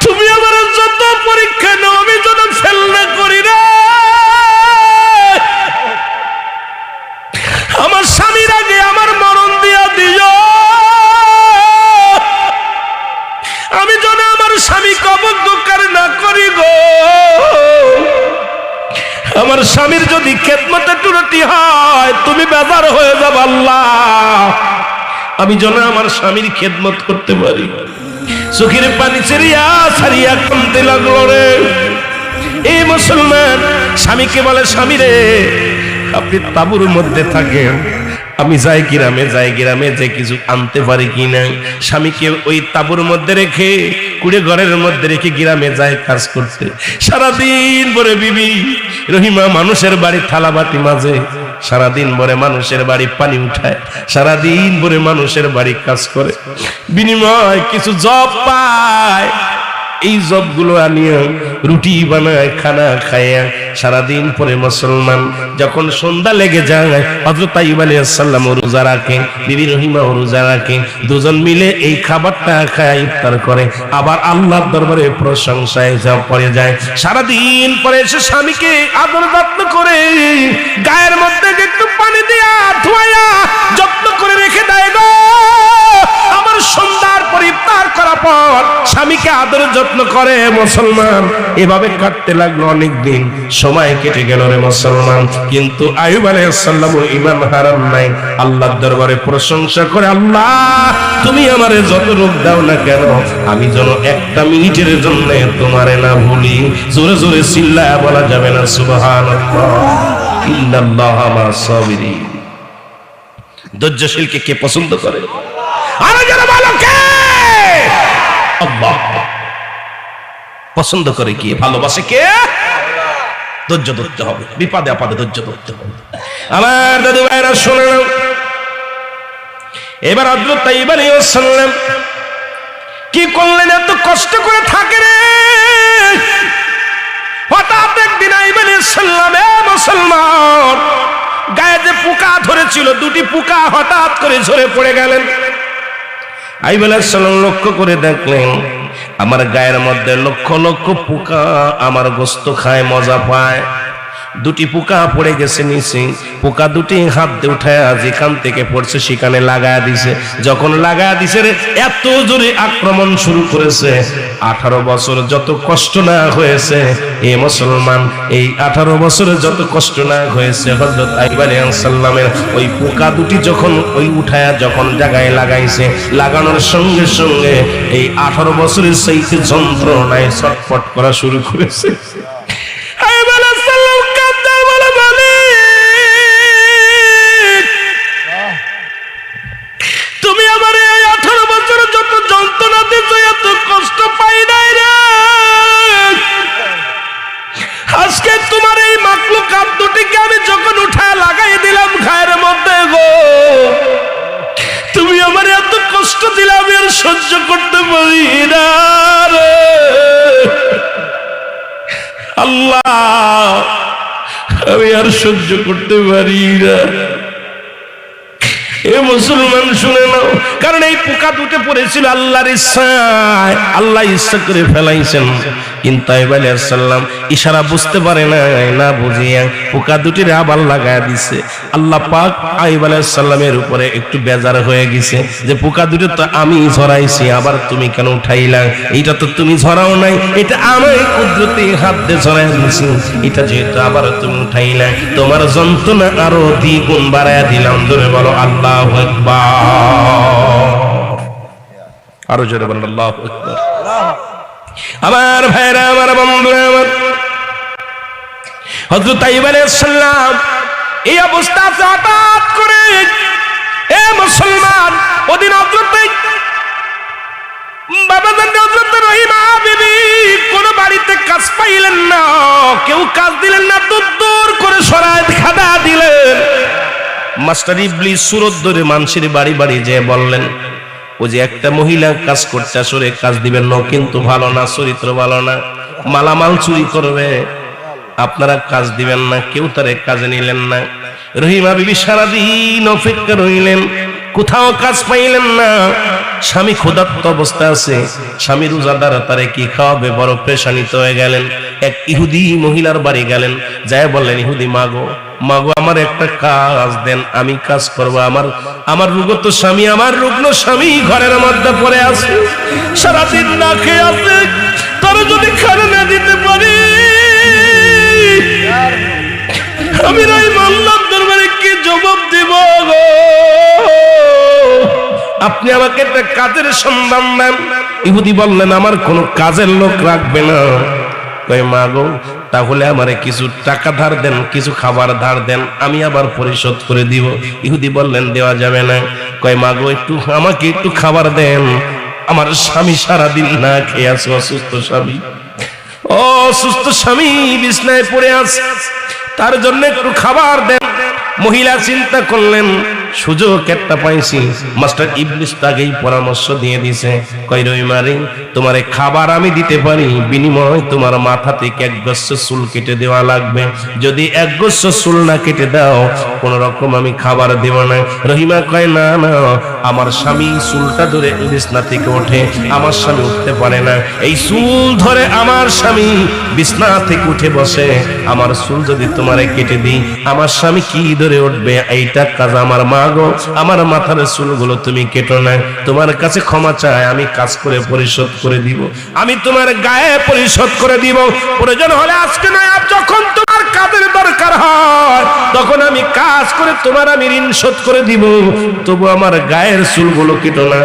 তুমি আমার যত পরীক্ষা নাও, আমি যেন ফেল না করি না। আমার স্বামীর আগে আমার মরণ দিয়া দিও, আমি যেন আমার স্বামীকে অবজ্ঞার না করি গো। আমার স্বামীর যদি খেদমতে ত্রুটি হয়, তুমি বেজার হয়ে যাবে আল্লাহ, আমি যেন আমার স্বামীর খেদমত করতে পারি। চোখের পানি ছেড়িয়া ছাড়িয়া কাঁদতে লাগলো রে। এই মুসলমান স্বামীকে বলে, স্বামী রে, আপনি তাঁবুর মধ্যে থাকেন, আমি যাই গ্রামে যে কিছু আনতে পারি কিনা। স্বামীকে ওই তাঁবুর মধ্যে রেখে, কুড়ে ঘরের মধ্যে রেখে গ্রামে যায় কাজ করতে। সারাদিন ভরে বিবি রহিমা মানুষের বাড়ি থালা বাটি মাঝে, সারাদিন ভরে মানুষের বাড়ি পানি উঠায়, সারাদিন ভরে মানুষের বাড়ি কাজ করে, বিনিময় কিছু জব পায়। এই জবগুলো আনিয়ে রুটি বানায়, খানা খায়, সারাদিন পরে মুসলমান যখন সন্ধ্যা লেগে যায় হযরত আইয়ুব আলাইহিস সালাম রোজা রাখে, বিবি রহিমা রোজা রাখে, দুজন মিলে এই খাবারটা খায়, ইফতার করে, আবার আল্লাহর দরবারে প্রশংসায় পড়ে যায়। সারাদিন পরে এসে স্বামীকে আদর যত্ন করে গায়ের মধ্যে একটু পানি দিয়া ধোয়া যত্ন করে রেখে দেয় গো। আমার সন্ধ্যার পর ইফতার করার পর স্বামীকে আদর যত্ন করে মুসলমান। এভাবে কাটতে লাগলো অনেক দিন, সময় কেটে গেল রে মুসলমান। কিন্তু আইয়ুব আলাইহিস সালাম ঈমান হারান নাই, আল্লাহর দরবারে প্রশংসা করে, আল্লাহ তুমি আমারে যত রোগ দাও না কেন আমি যেন একটা মিনিটের জন্য তোমারে না ভুলি। জোরে জোরে চিল্লায়া বলা যাবে না সুবহানাল্লাহ। ইন্নাল্লাহা মা'আস সাবিরিন। ধৈর্যশীলকে কে পছন্দ করে? আরে যারা ভালো কে? আল্লাহ পছন্দ করে, কে ভালোবাসে, কে? ধৈর্য ধরতে হবে, বিপদে আপদে ধৈর্য ধরতে হবে। আমার দাদু ভাইরা শুনে নাও, এবার হযরত আইয়ুব আলাইহিস সালাম কি করলেন? এত কষ্ট করে থাকে রে, হঠাৎ একদিন আইয়ুব আলাইহিস সালাম মুসলমান গায়ে যে পোকা ধরেছিল, দুটি পোকা হঠাৎ করে ঝরে পড়ে গেলেন। আইয়ুব আলাইহিস সালাম লক্ষ্য করে দেখলেন আমার গায়ের মধ্যে লক্ষ লক্ষ পোকা আমার গোশত খায়, মজা পায়। দুটি পোকা পড়ে গেছে নিচে, পোকা দুটি হাত দিয়ে উঠায় যেখান থেকে পড়ছে সেখানে লাগায় দিছে। যখন লাগায় দিছে রে, এত জোরে আক্রমণ শুরু করেছে। 18 বছর যত কষ্ট না হয়েছে এই মুসলমান, এই 18 বছরে যত কষ্ট না হয়েছে হযরত আইয়ুব আলাইহিস সালামের ওই পোকা দুটি যখন ওই উঠায়া যখন জায়গায় লাগাইছে, লাগানোর সঙ্গে সঙ্গে এই 18 বছরের সেই যন্ত্রণায় ছটফট করা শুরু করেছে। তুমি আমার এই 18 বছর যত যন্ত্রণা দিয়েছো, এত কষ্ট পাই নাই রে। আজকে তোমার এই মাখলুকাত দুটিকে আমি যখন উঠায় লাগাই দিলাম গায়ের মধ্যে গো, তুমি আমার এত কষ্ট দিলে আমি আর সহ্য করতে পারি না রে। আল্লাহ আমি আর সহ্য করতে পারি না। এ মুসলমান শুনে নাও, কারণ এই পোকা দুটো পড়েছিল আল্লাহর ইচ্ছায়, আল্লাহ ইচ্ছা করে ফেলাইছেন। কিন্তু আইয়ুব আলাইহিস সালাম ইশারা বুঝতে পারে না বুঝিয়া পোকা দুটির আবার লাগায় দিছে। আল্লাহ পাক আইয়ুব আলাইহিস সালামের উপরে একটু বেজার হয়ে গেছে যে পোকা দুটো তো আমি ঝরাইছি, আবার তুমি কেন উঠাইলা? এটা তো তুমি ঝরাও নাই, এটা আমি কুদরতি হাত দিয়ে ঝরাই দিয়েছি, এটা যেহেতু আবার তুমি উঠাইলা, তোমার যন্ত্রণা আরো দ্বিগুণ বাড়ায়া দিলাম। ধরে বলো আল্লাহু আকবার। আরো জোরে বলেন আল্লাহু আকবার। আমার ভাইরা, আমার বন্ধুরা, আমার হযরত আইয়ুব আলাইহিস সালাম এই অবস্থা হঠাৎ করে এ মুসলমান ওদিন হযরত বাবা জান হযরত রহিমা বিবি কোন বাড়িতে কাজ পাইলেন না, কেউ কাজ দিলেন না, দূর করে সরায় খাদা দিলেন। মাস্টার ইবলিস সুরত ধরে মানুষের বাড়ি বাড়ি যেয়ে বললেন, ও যে একটা মহিলা কাজ করতে আসলে কাজ দিবেন না, কিন্তু ভালো না, চরিত্র ভালো না, মালামাল চুরি করবে, আপনারা কাজ দিবেন না। কেউ তারে কাজে নিলেন না। রহিমা বিবি সারাদিন অপেক্ষা রইলেন, কোথাও কাজ পাইলেন না। স্বামী ক্ষুধার্ত অবস্থা আছে, স্বামী রোজাদার, তারে কি খাওয়াবে, বড় পেরেশানিত হয়ে গেলেন। এক ইহুদি মহিলার বাড়ি গেলেন, যায় বললেন, ইহুদি মাগো আমার একটা কাজ দেন, আমি কাজ করবো। আমার রুগ্ন স্বামী, আমার রুগ্ন স্বামী ঘরের মধ্যে পড়ে আছে, সারাদিন না খেয়ে আছে, তার যদি খানা না দিতে পারি আমি আল্লাহর দরবারে কি জবাব দিব গো? আপনি আমাকে একটা কাজের সন্ধান দেন। ইহুদি বললেন, আমার কোনো কাজের লোক রাখবে না। কই মা গো, তাহলে আমারে কিছু টাকা ধার দেন, কিছু খাবার ধার দেন, আমি আবার পরিশোধ করে দিব। ইহুদি বললেন, দেওয়া যাবে না। কই মা গো, আমাকে একটু খাবার দেন, আমার স্বামী সারাদিন না খেয়ে আছে, অসুস্থ স্বামী, অসুস্থ স্বামী বিছনায় পড়ে আছে, তার জন্য একটু খাবার দেন। মহিলা চিন্তা করলেন, সুযোগ একটা পাইছি। মাস্টার ইবলিস তাকেই পরামর্শ দিয়ে দিছে, কই রহিমারি তোমারে খাবার আমি দিতে পারি, বিনিময় তোমার মাথা থেকে এক গচ্ছ চুল কেটে দেওয়া লাগবে। যদি এক গচ্ছ চুল না কেটে দাও কোন রকম আমি খাবার দেব না। রহিমা কয় না না, আমার স্বামী চুলটা ধরে বিছনা থেকে ওঠে, আমার স্বামী উঠতে পারে না। এই চুল ধরে আমার স্বামী বিছনা থেকে উঠে বসে, আমার চুল যদি তোমারে কেটে দিই আমার স্বামী কি ধরে উঠবে? এইটা কাজ আমার মা গো, আমার মাথার চুলগুলো তুমি কেটো না। তোমার কাছে ক্ষমা চাই, আমি কাজ করে পরিশোধ করে দিব, আমি তোমার গায়ে পরিশোধ করে দিব। প্রয়োজন হলে আজকে নয়, যখন তোমার কাজের দরকার হয় তখন আমি কাজ করে তোমার আমি ঋণ শোধ করে দিব। তবু আমার গায়ের চুলগুলো কেটো না,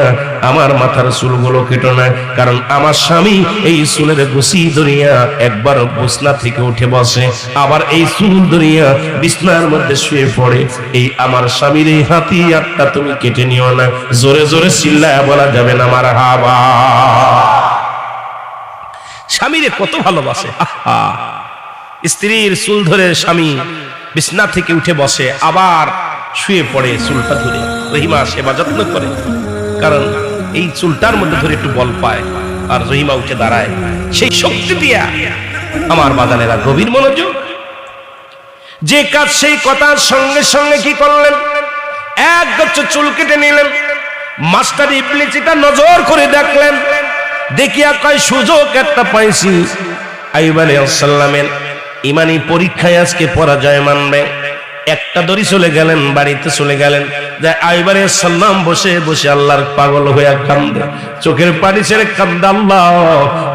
আমার মাথার চুলগুলো কেটো না। কারণ আমার স্বামী এই চুলের গুছি ধরিয়া একবার বিছনা থেকে উঠে বসে, আবার এই চুল ধরিয়া বিছনার মধ্যে শুয়ে পড়ে। এই আমার স্বামীর এই হাতিয়ারটা তুমি কেটে নিও না। জোরে জোরে চিল্লায়া বলা যাবে না মারহাবা। স্বামীরে কত ভালোবাসে, স্ত্রীর চুল ধরে স্বামী বিছনা থেকে উঠে বসে, আবার শুয়ে পড়ে চুলটা ধরে। রহিমা সেবা যত্ন করে, কারণ এই চুলটার মধ্যে ধরে একটু বল পায়। আর রহিমা উঠে দাঁড়ায় সেই শক্তি দিয়া। আমার বাজানেরা গভীর মনোযোগ, যে কাজ সেই কথার সঙ্গে সঙ্গে কি করলেন? এক গচ্ছ চুল কেটে নিলেন। মাস্টার ইবলিস এটা নজর করে দেখলেন, দেখিয়া কয় সুযোগ একটা পাইছি, আইয়ুব আলাইহিস সালামের ইমানি পরীক্ষায় আজকে পরাজয় মানবে। একটা দড়ি চলে গেলেন, বাড়িতে চলে গেলেন। যে আইয়ুব আলাইহিস সালাম বসে বসে আল্লাহর পাগল হয়ে কান্দে, চোখের পানি ছেড়ে কান্দে, আল্লাহ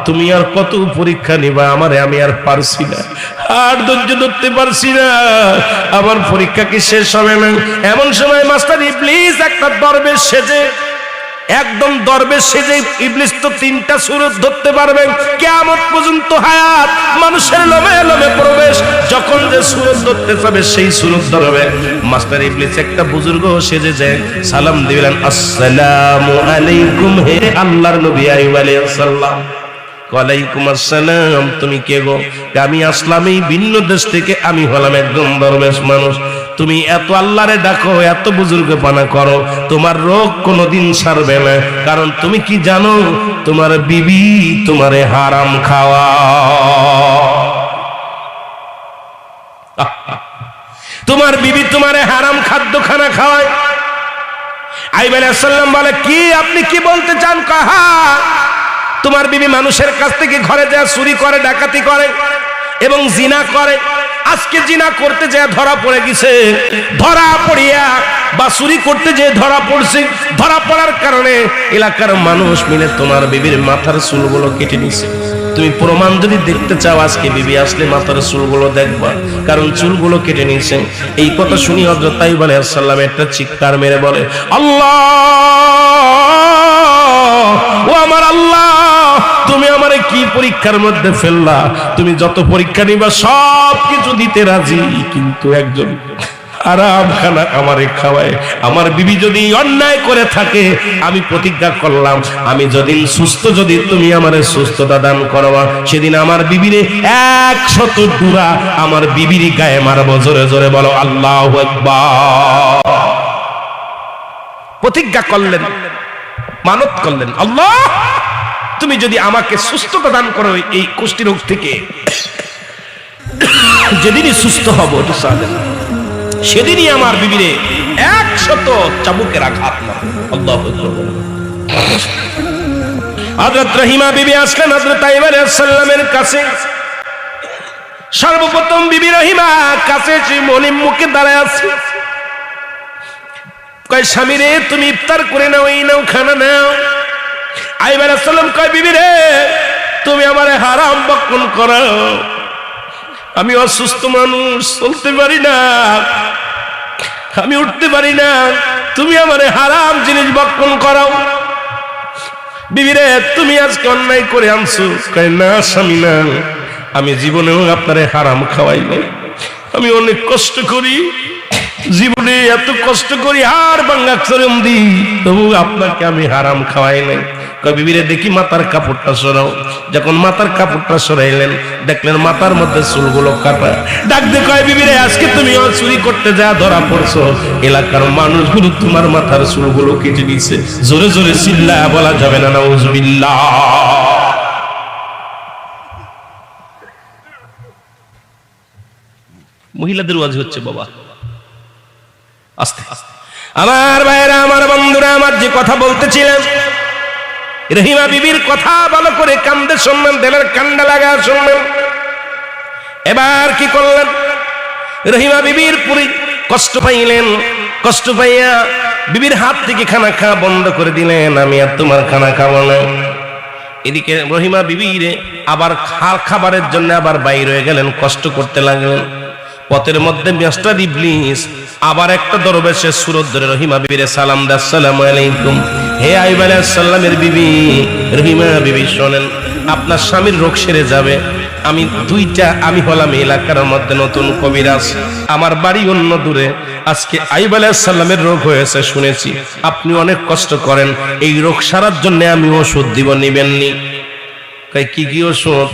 তুমি আর কত পরীক্ষা নিবা আমারে? আমি আর পারছি না, আর ধৈর্য ধরতে পারছি না, আমার পরীক্ষা কি শেষ হবে না? এমন সময় মাস্টার ইবলিস একটা দরবেশ সেজে, একদম দরবেশ সেজে, ইবলিস তো তিনটা সুরত ধরতে পারবে কিয়ামত পর্যন্ত হায়াত, মানুষের লোমে লোমে প্রবেশ। যখন যে সুরত ধরতে পারবে সেই সুরত ধরবে। মাস্টার ইবলিস একটা বুজুর্গ সেজে যায়, সালাম দিলেন, আসসালামু আলাইকুম, হে আল্লাহর নবী আইয়ুব আলাইহিস সালাম। ওয়ালাইকুম আসসালাম, তুমি কে গো? আমি আসলাম এই ভিন্ন দেশ থেকে, আমি হলাম একদম দরবেশ মানুষ। তুমি এত আল্লাহরে ডাকো, এত বুজুর্গ পানা করো, তোমার রোগ কোনোদিন সারবে না। কারণ তুমি কি জানো, তোমার বিবি তোমারে হারাম খাওয়া, তোমার বিবি তোমারে হারাম খাদ্য খানা খাওয়ায়। আইয়ুব আলাইহিস সালাম বলে, কি আপনি কি বলতে চান? কাহা তোমার বিবি মানুষের কাছ থেকে ঘরে যায় চুরি করে, ডাকাতি করে এবং জিনা করে। আজকে জিনা করতে যায় ধরা পড়ে গেছে, ধরা পড়িয়া বা চুরি করতে যে ধরা পড়ছে, ধরা পড়ার কারণে এলাকার মানুষ মিলে তোমার বিবির মাথার চুলগুলো কেটে নিছে। তুমি প্রমাণ যদি দেখতে চাও, আজকে বিবি আসলে মাথার চুলগুলো দেখবা, কারণ চুলগুলো কেটে নিছে। এই কথা শুনি হযরত আইয়ুব আলাইহিস সালাম একটা চিৎকার মেরে বলে, আল্লাহ, ও আমার আল্লাহ, তুমি আমারে কি পরীক্ষার মধ্যে ফেললা? তুমি যত পরীক্ষা নিবা সব কিছু দিতে রাজি, কিন্তু একজন হারাম খানা আমারে খাওয়ায়। আমার বিবি যদি অন্যায় করে থাকে, আমি প্রতিজ্ঞা করলাম, আমি যদি সুস্থ, যদি তুমি আমারে সুস্থতা দান করবা, সেদিন আমার বিবিরে 100 ডুরা আমার বিবির গায়ে মারবো। জোরে জোরে বলো আল্লাহু আকবার। প্রতিজ্ঞা করলেন, মানত করলেন, আল্লাহ তুমি যদি আমাকে সুস্থতা দান করো এই কুষ্টি রোগ থেকে, যেদিনই সুস্থ হব সেদিনই আমার বিবিরে 100 চাবুকের আঘাত মারবো। আল্লাহু আকবার। হযরত রহিমা বিবি আসলেন হযরত আইয়ুব আলাইহিস সালামের কাছে। সর্বপ্রথম বিবি রহিমা কাছে এসে মনিম মুখে দাঁড়ায় আছে, কয় স্বামী রে তুমি ইফতার করে নাও, এই নাও খানা নাও। আইয়ুব আলাইহিস সালাম কয়, বিবি রে তুমি আমারে হারাম বক্ষণ করো, আমি অসুস্থ মানুষ, চলতে পারি না, আমি উঠতে পারি না, তুমি আমারে হারাম জিনিস বক্ষণ করাও। বিবি রে তুমি আজকে অন্যায় করে আনছো। কয় না স্বামী না, আমি জীবনেও আপনারে হারাম খাওয়াই নাই, আমি অনেক কষ্ট করি, জীবনে এত কষ্ট করি, আর বাঙ্গা চরম দিই, তবু আপনাকে আমি হারাম খাওয়াই নাই। কয় বিবিরে দেখি মাথার কাপড়টা সরাও। যখন মাথার কাপড়টা সরাইলেন দেখলেন মাথার মধ্যে চুলগুলো কাটা। ডাক দিয়ে কয় বিবিরে আজকে তুমি চুরি করতে যা ধরা পড়ছো, এলাকার মানুষগুলো তোমার মাথার চুলগুলো কেটে দিছে। জোরে জোরে চিল্লায়া বলা যাবে না নাউজুবিল্লাহ। মহিলাদের ওয়াজ হচ্ছে বাবা, আস্তে আস্তে। আমার ভাইরা, আমার বন্ধুরা, আমার যে কথা বলতেছিলাম, রহিমা বিবির কথা ভালো করে কান্দে শুনলেন, দেলের কান্ডা লাগা শুনলেন। এবার কি করলেন? রহিমা বিবির পুরি কষ্ট পাইলেন। কষ্ট পাইয়া বিবির হাত থেকে খানা খাওয়া বন্ধ করে দিলেন, আমি আর তোমার খানা খাবো না। এদিকে রহিমা বিবির আবার খাবারের জন্য আবার বাইরে হয়ে গেলেন, কষ্ট করতে লাগলেন। পথের মধ্যে মাস্টার ইবলিস আবার একটা দরবেশের সুরত ধরে রহিমা বিবিরে সালাম দেয়, আসসালামু আলাইকুম। হে আইয়ুব আলাইহিস সালামের বিবি, রহিমা বিবি শোনেন, আপনার স্বামীর রোগ সেরে যাবে। আমি হলাম এলাকার মধ্যে নতুন কবিরাজ, আমার বাড়ি অন্য দূরে। আজকে আইয়ুব আলাইহিস সালামের রোগ হয়েছে শুনেছি, আপনি অনেক কষ্ট করেন, এই রোগ সারার জন্য আমি ওষুধ দিব, নিবেননি? কি কি ওষুধ?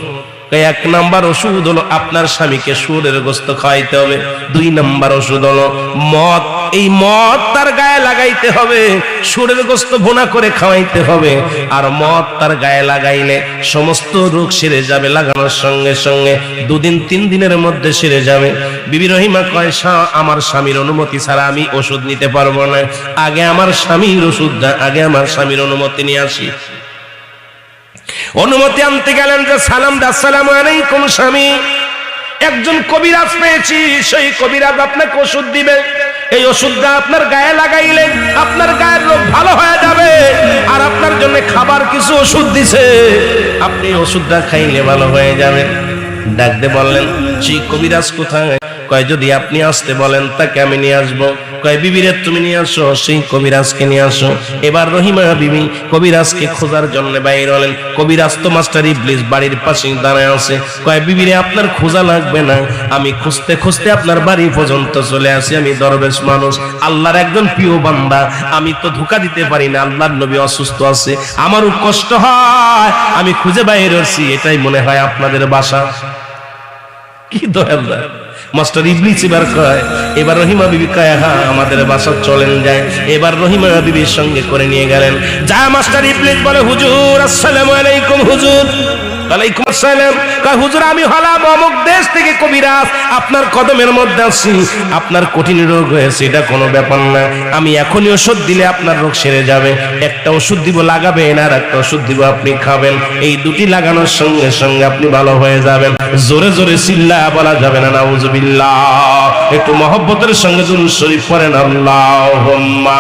এক নাম্বার ওষুধ হলো আপনার স্বামীকে শুয়োরের গোশত খাওয়াইতে হবে। 2 নাম্বার ওষুধ হলো মদ, এই মদ তার গায়ে লাগাইতে হবে, শুয়োরের গোশত ভুনা করে খাওয়াইতে হবে। আর মদ তার গায়ে লাগাইলে সমস্ত রোগ সেরে যাবে, লাগানোর সঙ্গে সঙ্গে 2 দিন 3 দিনের মধ্যে সেরে যাবে। বিবি রহিমা কয়, আমার স্বামীর অনুমতি ছাড়া আমি ওষুধ নিতে পারবো না, আগে আমার স্বামীর ওষুধটা, আগে আমার স্বামীর অনুমতি নিয়ে আসি। অনুমতি আনতে গেলেন, যে সালাম দা, আসসালামু আলাইকুম স্বামী, একজন কবিরাজ পেয়েছি, সেই কবিরাজ আপনাকে ওষুধ দিবে, এই ওষুধটা আপনার গায়ে লাগাইলে আপনার গায়ের রোগ ভালো হয়ে যাবে। আর আপনার জন্য খাবার কিছু ওষুধ দিছে, আপনি ওষুধটা খাইলে ভালো হয়ে যাবে। ডাকতে বললেন, সেই কবিরাজ কোথায়? কয় যদি আপনি আসতে বলেন তাকে আমি নিয়ে আসবো। কয় বিবিরে তুমি নিয়ে আসো, সেই কবিরাজকে নিয়ে আসো। এবার রহিমা বিবি কবিরাজকে খোঁজার জন্য বাইরে হলেন। কবিরাজ তো মাস্টার ইবলিস বাড়ির পাশে দাঁড়ায় আছে। কয় বিবিরে আপনার খোঁজা লাগবে না, আমি খুঁজতে খুঁজতে আপনার বাড়ি পর্যন্ত চলে আসি। আমি দরবেশ মানুষ, আল্লাহর একজন প্রিয় বান্দা, আমি তো ধোঁকা দিতে পারি না। আল্লাহর নবী অসুস্থ আছে, আমারও কষ্ট হয়, আমি খুঁজে বাইরে আসছি, এটাই মনে হয় আপনাদের বাসা। কি দয়াল মাস্টার ইবলিস এবার কয়, এবার রহিমা বিবি কয়, হ্যাঁ আমাদের বাসা চলেন যায়। এবার রহিমা বিবির সঙ্গে করে নিয়ে গেলেন। যা মাস্টার ইবলিস বলে, হুজুর আসসালামু আলাইকুম। হুজুর ওয়ালাইকুম আসসালাম। কয় হুজুর আমি হলাম অমুক দেশ থেকে কবিরাজ, আপনার কদমের মধ্যে আছি, আপনার কঠিন রোগ হয়েছে, এটা কোনো ব্যাপার না, আমি এখনই ওষুধ দিলে আপনার রোগ সেরে যাবে। একটা ওষুধ দিব লাগাবেন, আর একটা ওষুধ দিব আপনি খাবেন, এই দুটি লাগানোর সঙ্গে সঙ্গে আপনি ভালো হয়ে যাবেন। জোরে জোরে চিল্লায়া বলা যাবে না নাউজুবিল্লাহ। একটু মহব্বতের সঙ্গে দুরূদ শরীফ পড়েন, আল্লাহুম্মা।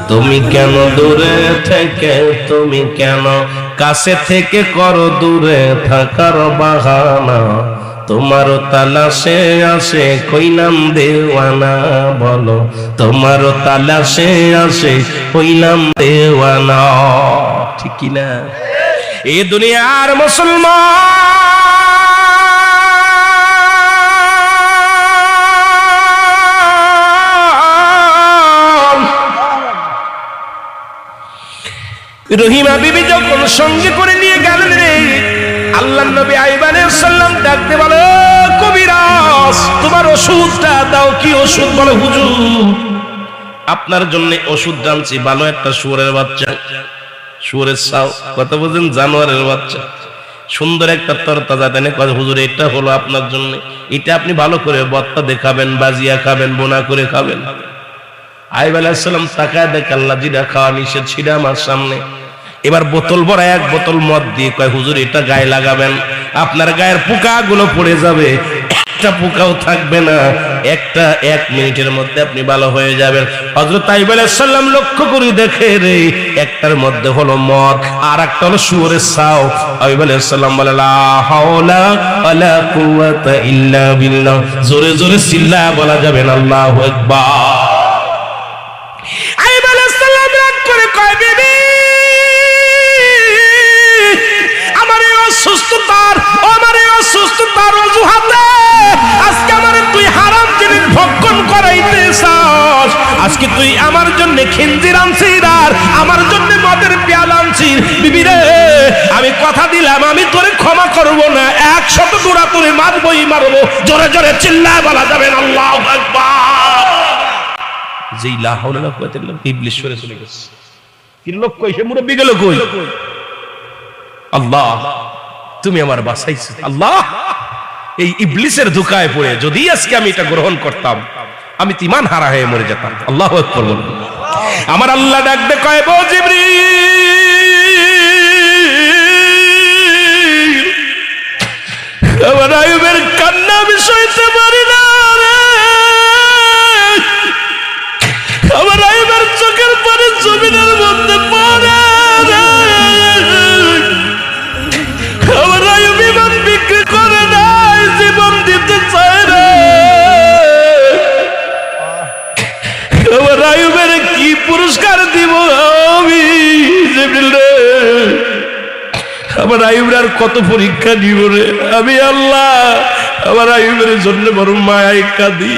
তুমি কেন দূরে থেকে, তুমি কেন কাছে থেকে করো দূরে থাকার বাহানা, তোমার তালাশে আসে কইলাম দেওয়ানা, বলো তোমার তালাশে আসে কইলাম দেওয়ানা। ঠিক কিনা? এই দুনিয়ার মুসলমান রহিমা বিবি যখন সঙ্গে করে নিয়ে গেলেন রে, আল্লাহর নবী আইয়ুব আলাইহিস সালাম ডাকতে বলে, কবিরাজ তোমার ওষুধটা দাও। কি ওষুধ? বলে হুজুর আপনার জন্য ওষুধ আনছি, ভালো একটা শুয়োরের বাচ্চা, শুয়োরের ছাও, কথা বলেন, জানোয়ারের বাচ্চা, সুন্দর একটা তরতাজা দেনে। হুজুর এটা হলো আপনার জন্য, এটা আপনি ভালো করে ভর্তা দেখাবেন, বাজিয়া খাবেন, বোনা করে খাবেন। আইয়ুব আলাইহিস সালাম তাকায় দেখে আল্লাহ জিরা খাওয়া নিষেধ ছিল আমার সামনে। এবার বোতল ভরা 1 বোতল মদ দিয়ে কয়, হুজুর এটা গায়ে লাগাবেন, আপনার গায়ের পোকা গুলো পড়ে যাবে, একটা পোকাও থাকবে না, একটা 1 মিনিটের মধ্যে আপনি ভালো হয়ে যাবেন। হযরত আইয়ুব আলাইহিস সালাম লক্ষ্য করে দেখে রে, একটার মধ্যে হলো মদ আর একটা হলো শুয়োরের ছাও। আইয়ুব আলাইহিস সালাম বলে লা হাওলা ওয়ালা কুওয়াতা ইল্লা বিল্লাহ, জোরে জোরে চিল্লায়া বলা যাবে না আল্লাহু আকবার। আইয়ুব আলাইহিস সালাম রাগ করে কয়, বিবি অসুস্থতার অজুহাতে আজকে আমারে তুই হারাম জিনিস ভক্ষণ করাইতেছস, আজকে তুই আমার জন্য খিনজির আনছিস আর আমার জন্য মদের পেয়ালা আনছিস। বিবি রে, আমি কথা দিলাম আমি তোরে ক্ষমা করব না, 100 দূরা তোরে মারবই মারবো। জোরে জোরে চিল্লায় বলা যাবে না আল্লাহু আকবার। যেই লা হাওলা ওয়ালা কুওয়াতা ইল্লা বিল্লাহ, ইবলিস সরে চলে গেছে। কি লোক কইছে, মুরব্বি গেল কই? আল্লাহ তুমি আমার বাঁচাইছো আল্লাহ। এই ইবলিসের ধোঁকায় পড়ে যদি আজকে আমি এটা গ্রহণ করতাম, আমি ঈমান হারা হয়ে মরে যেতাম। আল্লাহু আকবার বলুন। আমার আল্লাহ ডাক দে কয়, ও জিবরিল, আমার আইয়ুবের কান্না আমি সইতে পারি না রে, আমার আইয়ুবের চোখের পানি জমিনের মধ্যে পড়ে রে, আমার আইয়ুব ঈমান বিক্রি করে নাই, জীবন দিতে চায় রে, আমার আইয়ুবের কি পুরস্কার দিব আমি? জিবরিল রে, আমার আইয়ুবের আর কত পরীক্ষা দিব রে আমি? আল্লাহ আমার আইয়ুবের জন্য বড় মায়া কাঁদি,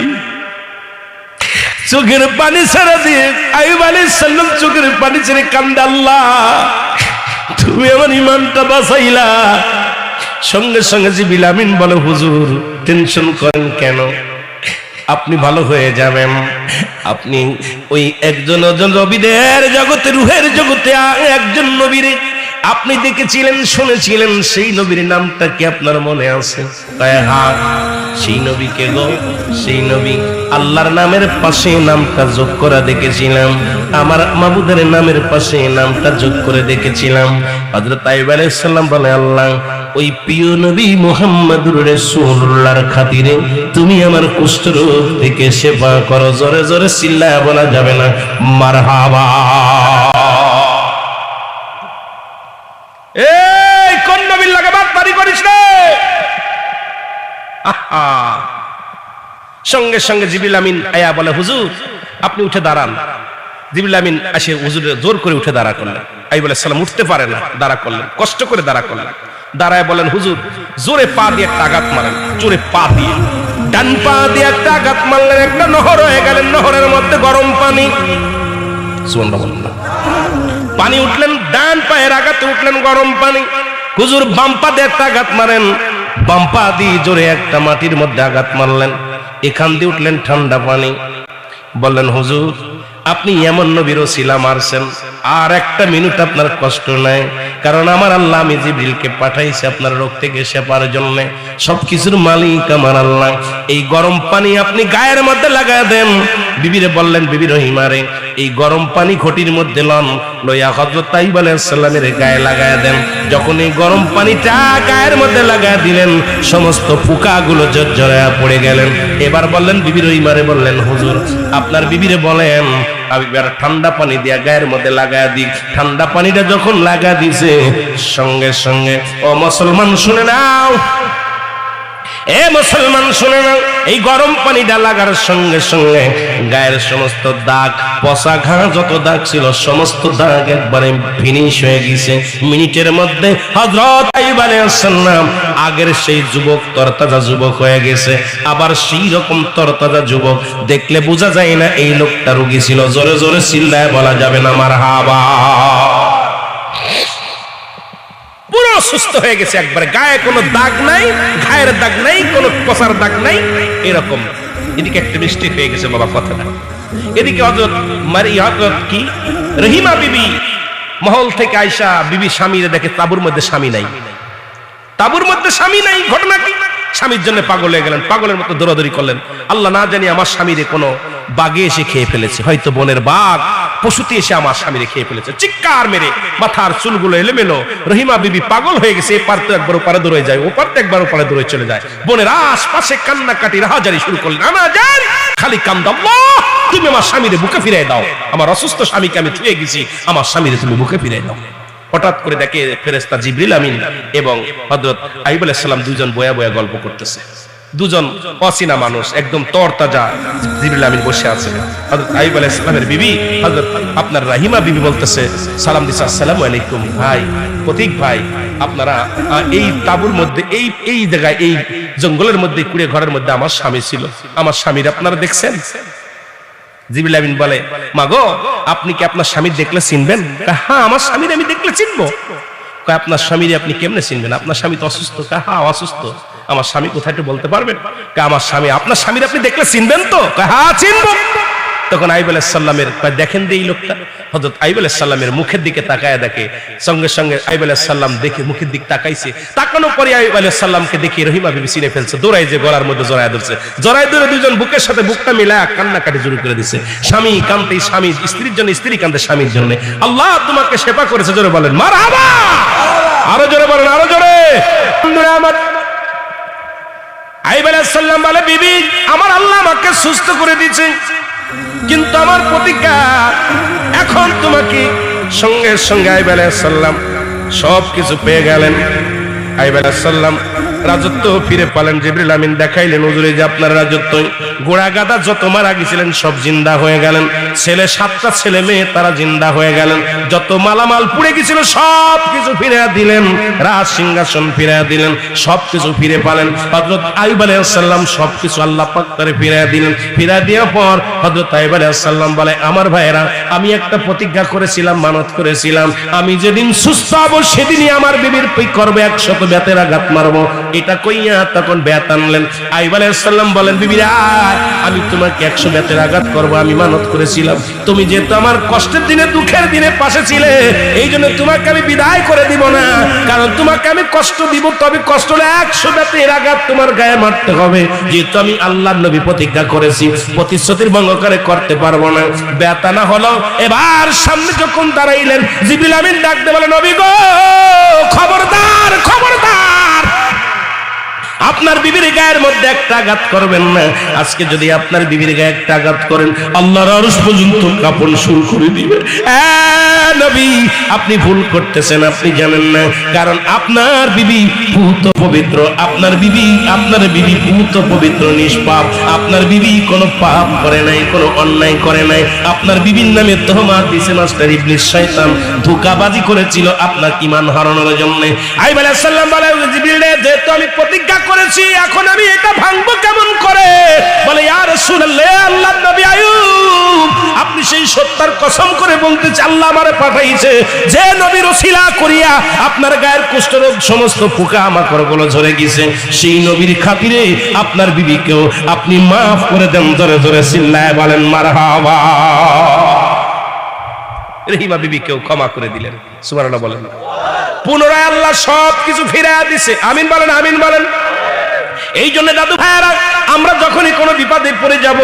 চোখের পানি ছেড়ে দিয়ে আইয়ুব আলাইহিস সালাম চোখের পানি ছেড়ে কান্দে, আল্লাহ তুমি আমার ঈমানটা বাঁচাইলা। সঙ্গে সঙ্গে জিবরিল আমিন বলে, হুজুর টেনশন করেন কেন, আপনি ভালো হয়ে যাবেন। আপনি ওই একজন নবীদের জগতে, রুহের জগতে একজন নবীর আপনি দেখেছিলেন, শুনেছিলেন, সেই নবীর নামটা কি আপনার মনে আছে? হ্যাঁ, সেই নবীকে গো, সেই নবী আল্লাহর নামের পাশে নামটা যোগ করা দেখেছিলাম, আমার মাবুদের নামের পাশে নামটা যোগ করে দেখেছিলাম। হযরত আইয়ুব আলাইহিস সালাম বলে, আল্লাহ ওই প্রিয় নবী মুহাম্মদুর রাসূলুল্লাহর খাতিরে তুমি আমার কুষ্ঠরোগ থেকে সেবা করো। জোরে জোরে চিল্লায়া বলা যাবে না মারহাবা। এই কোন নবীর লাগে বাটপারি করিস রে? সঙ্গে সঙ্গে জিবরিল আমিন আয়া বলে, হুজুর আপনি উঠে দাঁড়ান। জিবরিল আমিন এসে হুজুরের জোর করে উঠে দাঁড়া করলেন। আইয়ুব আলাইহিস সালাম উঠতে পারে না, দাঁড়া করলেন, কষ্ট করে দাঁড়া করলেন। দাঁড়ায় বলেন, হুজুর জোরে পা দিয়ে একটা আঘাত মারেন, জোরে পা দিয়ে, ডান পা দিয়ে একটা আঘাত মারলেন, একটা নহর হয়ে গেলেন, নহরের মধ্যে গরম পানি, সুবহানাল্লাহ বলেন না, পানি উঠলেন, ডান পায়ের আঘাতে উঠলেন গরম পানি। হুজুর বাম পা দিয়ে একটা আঘাত মারেন, বাম পা দিয়ে জোরে একটা মাটির মধ্যে আঘাত মারলেন, এখান দিয়ে উঠলেন ঠান্ডা পানি। বললেন, হুজুর আপনি এমন নবীর ওসিলা মারছেন, আর একটা মিনিট আপনার কষ্ট নাই, কারণ আমার আল্লাহ আমি জিবরিলকে পাঠাইছি আপনার রোগ থেকে সেবার জন্য। সবকিছুর মালিক আমার আল্লাহ। এই গরম পানি আপনি গায়ের মধ্যে লাগায় দেন। বিবিরে বললেন, বিবি রহিমারে এই গরম পানি ঘটির মধ্যে লন, লইয়া হযরত আইয়ুব আলাইহিস সালামের গায়ে লাগায় দেন। যখন এই গরম পানিটা গায়ের মধ্যে লাগায় দিলেন, সমস্ত পোকাগুলো ঝরঝরায়া পড়ে গেলেন। এবার বললেন, বিবি রহিমারে বললেন, হুজুর আপনার বিবিরে বলেন আমি ঠান্ডা পানি দিয়া গায়ের মধ্যে লাগায় দিই। ঠান্ডা পানিটা যখন লাগা দিছে, সঙ্গে সঙ্গে, ও মুসলমান শুনে নাও, এ মুসলমান শুনে নাও, এই গরম পানিটা লাগার সঙ্গে সঙ্গে গায়ের সমস্ত দাগ, পচা ঘা যত দাগ ছিল, সমস্ত দাগ একবারে ফিনিশ হয়ে গেছে। মিনিটের মধ্যে হযরত আইয়ুব আলাইহিস সালাম আগের সেই যুবক, তরতাজা যুবক হয়ে গেছে। আবার সেই রকম তরতাজা যুবক দেখলে বোঝা যায় না এই লোকটা রোগী ছিল। জোরে জোরে চিল্লায় বলা যাবে না মারহাবা। পুরো সুস্থ হয়ে গেছে, একবারে গায়ে কোনো দাগ নাই, ঘায়ের দাগ নাই, কোনো পচার দাগ নাই, এরকম। এদিকে একটা মিষ্টি হয়ে গেছে বাবা কথাটা। এদিকে হযরত হযরত কি রহিমা বিবি মহল থেকে আয়সা বিবি স্বামীরে দেখে তাঁবুর মধ্যে স্বামী নাই, তাঁবুর মধ্যে স্বামী নাই। ঘটনা কি? স্বামীর জন্য পাগল হয়ে গেলেন, পাগলের মতো দৌড়াদৌড়ি করলেন, আল্লাহ না জানি আমার স্বামীরে কোনো বাঘে এসে খেয়ে ফেলেছে, হয়তো বনের বাঘ পশুতে এসে আমার স্বামীরে খেয়ে ফেলেছে। চিৎকার মেরে মাথার চুলগুলো এলোমেলো, রহিমা বিবি পাগল হয়ে গেছে। এপার তো একবার ওপারে দৌড়ে যায়, ওপার তো একবার ওপারে দৌড়ে চলে যায়। বনের আশপাশে কান্নাকাটি রাহাজারি শুরু করলেন। আমার জান খালি কান্দা, আল্লাহ তুমি আমার স্বামীরে বুকে ফিরিয়ে দাও, আমার অসুস্থ স্বামীকে আমি ছুঁয়ে গেছি, আমার স্বামীরে তুমি বুকে ফিরিয়ে দাও। হঠাৎ করে দেখে ফেরেশতা জিবরিল আমিন এবং হযরত আইয়ুব আলাইহিস সালাম দুজন বয়া বয়া গল্প করতেছে। দুজন অচেনা মানুষ, একদম তরতাজা। জিবরিল আমিন বসে আছে, হযরত আইয়ুব আলাইহিস সালামের বিবি হযরত আপনার রাহিমা বিবি বলতেছে, সালাম দিছে, আসসালামু আলাইকুম ভাই, প্রতীক ভাই, আপনারা এই তাঁবুর মধ্যে এই জায়গায় এই জঙ্গলের মধ্যে কুড়ে ঘরের মধ্যে আমার স্বামী ছিল, আমার স্বামীর আপনারা দেখছেন? জিবরিল আমিন বলে, মাগো আপনি কি আপনার স্বামী দেখলে চিনবেন? হ্যাঁ আমার স্বামীর আমি দেখলে চিনবো। আপনার স্বামীর আপনি কেমনে চিনবেন? আপনার স্বামী তো অসুস্থ। হ্যাঁ অসুস্থ। আমার স্বামী কোথায় একটু বলতে পারবেন? আমার স্বামী, আপনার স্বামীর আপনি দেখলে চিনবেন তো? হ্যাঁ চিনবো। তখন আইয়ুব আলাইহিস সালামের দেখেন এই লোকটা, হযরত আইয়ুব আলাইহিস সালামের মুখের দিকে তাকায় দেখে, সঙ্গে সঙ্গে আইয়ুব আলাইহিস সালাম দেখে মুখের দিক তাকাইছে, তাকানোর পরে আইয়ুব আলাইহিস সালামকে দেখে রহিমা বিবি চিনে ফেলছে, দৌড়াই যে গলার মধ্যে জড়ায় ধরছে, জড়ায় ধরে দুজন বুকের সাথে বুকটা মিলায় কান্নাকাটি শুরু করে দিছে। স্বামী কাঁদতে, স্বামী স্ত্রীর জন্য, স্ত্রী কাঁদতে স্বামীর জন্য। আল্লাহ তোমাকে সেবা করেছে, জোরে বলেন মারহাবা, আরো জোরে বলেন, আরো জোরে। আইয়ুব আলাইহিস সালাম বলে, বিবি আমার আল্লাহ আমাকে সুস্থ করে দিয়েছে, কিন্তু আমার প্রতিজ্ঞা এখন তোমাকে। সঙ্গে সঙ্গে আইয়ুব আলাইহিস সালাম সবকিছু পেয়ে গেলেন। আইয়ুব আলাইহিস সালাম রাজত্ব ফিরে পেলেন। জিবরিল আমিন দেখাইলেন, হুজুরে যে আপনার রাজত্ব, ঘোড়া গাদা যত মারা গেছিলেন সব জিন্দা হয়ে গেলেন, ছেলে 7টা ছেলে মেয়ে তারা জিন্দা হয়ে গেলেন, যত মালামাল পুড়ে গেছিল সব কিছু ফিরে দিলেন, রাজ সিংহাসন ফিরে দিলেন, সবকিছু ফিরে পেলেন। হযরত আইয়ুব আলাইহিস সালাম সবকিছু আল্লাহ পাক তারে ফিরে দিলেন। ফিরে দেওয়ার পর হযরত আইয়ুব আলাইহিস সালাম বলে, আমার ভাইরা আমি একটা প্রতিজ্ঞা করেছিলাম, মানত করেছিলাম, আমি যেদিন সুস্থ হব সেদিনই আমার বিবির কি করবে, 100 বেতের আঘাত মারবো। এটা কইয়া তখন বেত আনলেন। আইয়ুব আলাইহিস সালাম বলেন, বিবি আমি তোমাকে 100 বেতের আঘাত করব, আমি মানত করেছিলাম, তুমি যেহেতু আমার কষ্টের দিনে দুঃখের দিনে পাশে ছিলে, এই জন্য তোমাকে আমি বিদায় করে দিব না, কারণ তোমাকে আমি কষ্ট দিব, তবে কষ্ট হলে 100 বেতের আঘাত তোমার গায়ে মারতে হবে, যেহেতু আমি আল্লাহর নবী প্রতিজ্ঞা করেছি, প্রতিশ্রুতির ভঙ্গ করে করতে পারবো না। বেত আনা হলো। এবার সামনে যখন দাঁড়াইলেন, জিবরিল আমিন ডাকতে বলে, নবী গো খবরদার, খবরদার, আপনার বিবির গায়ের মধ্যে একটা আঘাত করবেন না। আজকে যদি আপনার বিবির গায়ে একটা আঘাত করেন, আল্লাহর আরশ পর্যন্ত কাঁপন শুরু করে দিবে। নবী আপনি ভুল করতেছেন, আপনি জানেন না, কারণ আপনার বিবি পূত পবিত্র, আপনার বিবি পূত পবিত্র, নিষ্পাপ, আপনার বিবি কোনো পাপ করে নাই, কোনো অন্যায় করে নাই। আপনার বিবির নামে তোহমাত দিয়েছে মাস্টার ইবলিস শয়তান, ধোঁকাবাজি করেছিল আপনার ঈমান হারানোর জন্য। আইয়ুব আলাইহিস সালাম বলে, জিবরিল যেহেতু আমি প্রতিজ্ঞা করেছি, এখন আমি এটা ভাঙবো কেমন করে? বলে, ইয়া রাসূলুল্লাহ, আল্লাহর নবী আইয়ুব আপনি সেই সত্যার কসম করে বলতেছে, আল্লাহ আমারে পাঠাইছে যে নবীর ওসিলা করিয়া আপনার গায়ের কুষ্ঠরোগ সমস্ত পোকামাকড়গুলো ঝরে গেছে, সেই নবীর খাতিরে আপনার বিবিকেও আপনি মাফ করে দেন। জোরে জোরে চিল্লায় বলেন মারহাবা। রহিমা বিবিকেও ক্ষমা করে দিলেন। সুবহানাল্লাহ বলেন। পুনরায় আল্লাহ সবকিছু ফিরিয়ে দিছে। আমিন বলেন, আমিন বলেন। এই জন্য দাদু ভাইরা, আমরা যখনই কোনো বিপদে পড়ে যাব,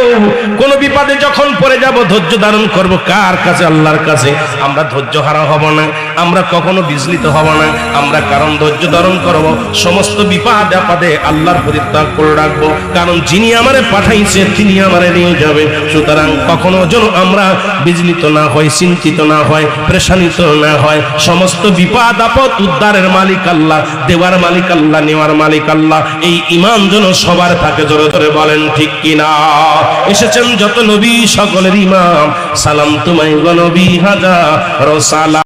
কোনো বিপদে যখন পড়ে যাব, ধৈর্য ধারণ করব কার কাছে? আল্লাহর কাছে। আমরা ধৈর্য হারা হব না, আমরা কখনো বিচলিত হব না, আমরা কারণ ধৈর্য ধারণ করব, সমস্ত বিপদ আপদে আল্লাহর পরিত্যাগ করে রাখবো, কারণ যিনি আমারে পাঠাইছে তিনি আমারে নিয়ে যাবে। সুতরাং কখনো যেন আমরা বিচলিত না হই, চিন্তিত না হয়, পেরেশানিত না হয়। সমস্ত বিপদ আপদ উদ্ধারের মালিক আল্লাহ, দেওয়ার মালিক আল্লাহ, নেওয়ার মালিক আল্লাহ। এই ঈমান যেন সবার থাকে। জোরে জোরে বলেন ঠিক কিনা? এসেছেন যত নবী সকলের ইমাম, সালাম তোমায় গো নবী হাজার সালাম।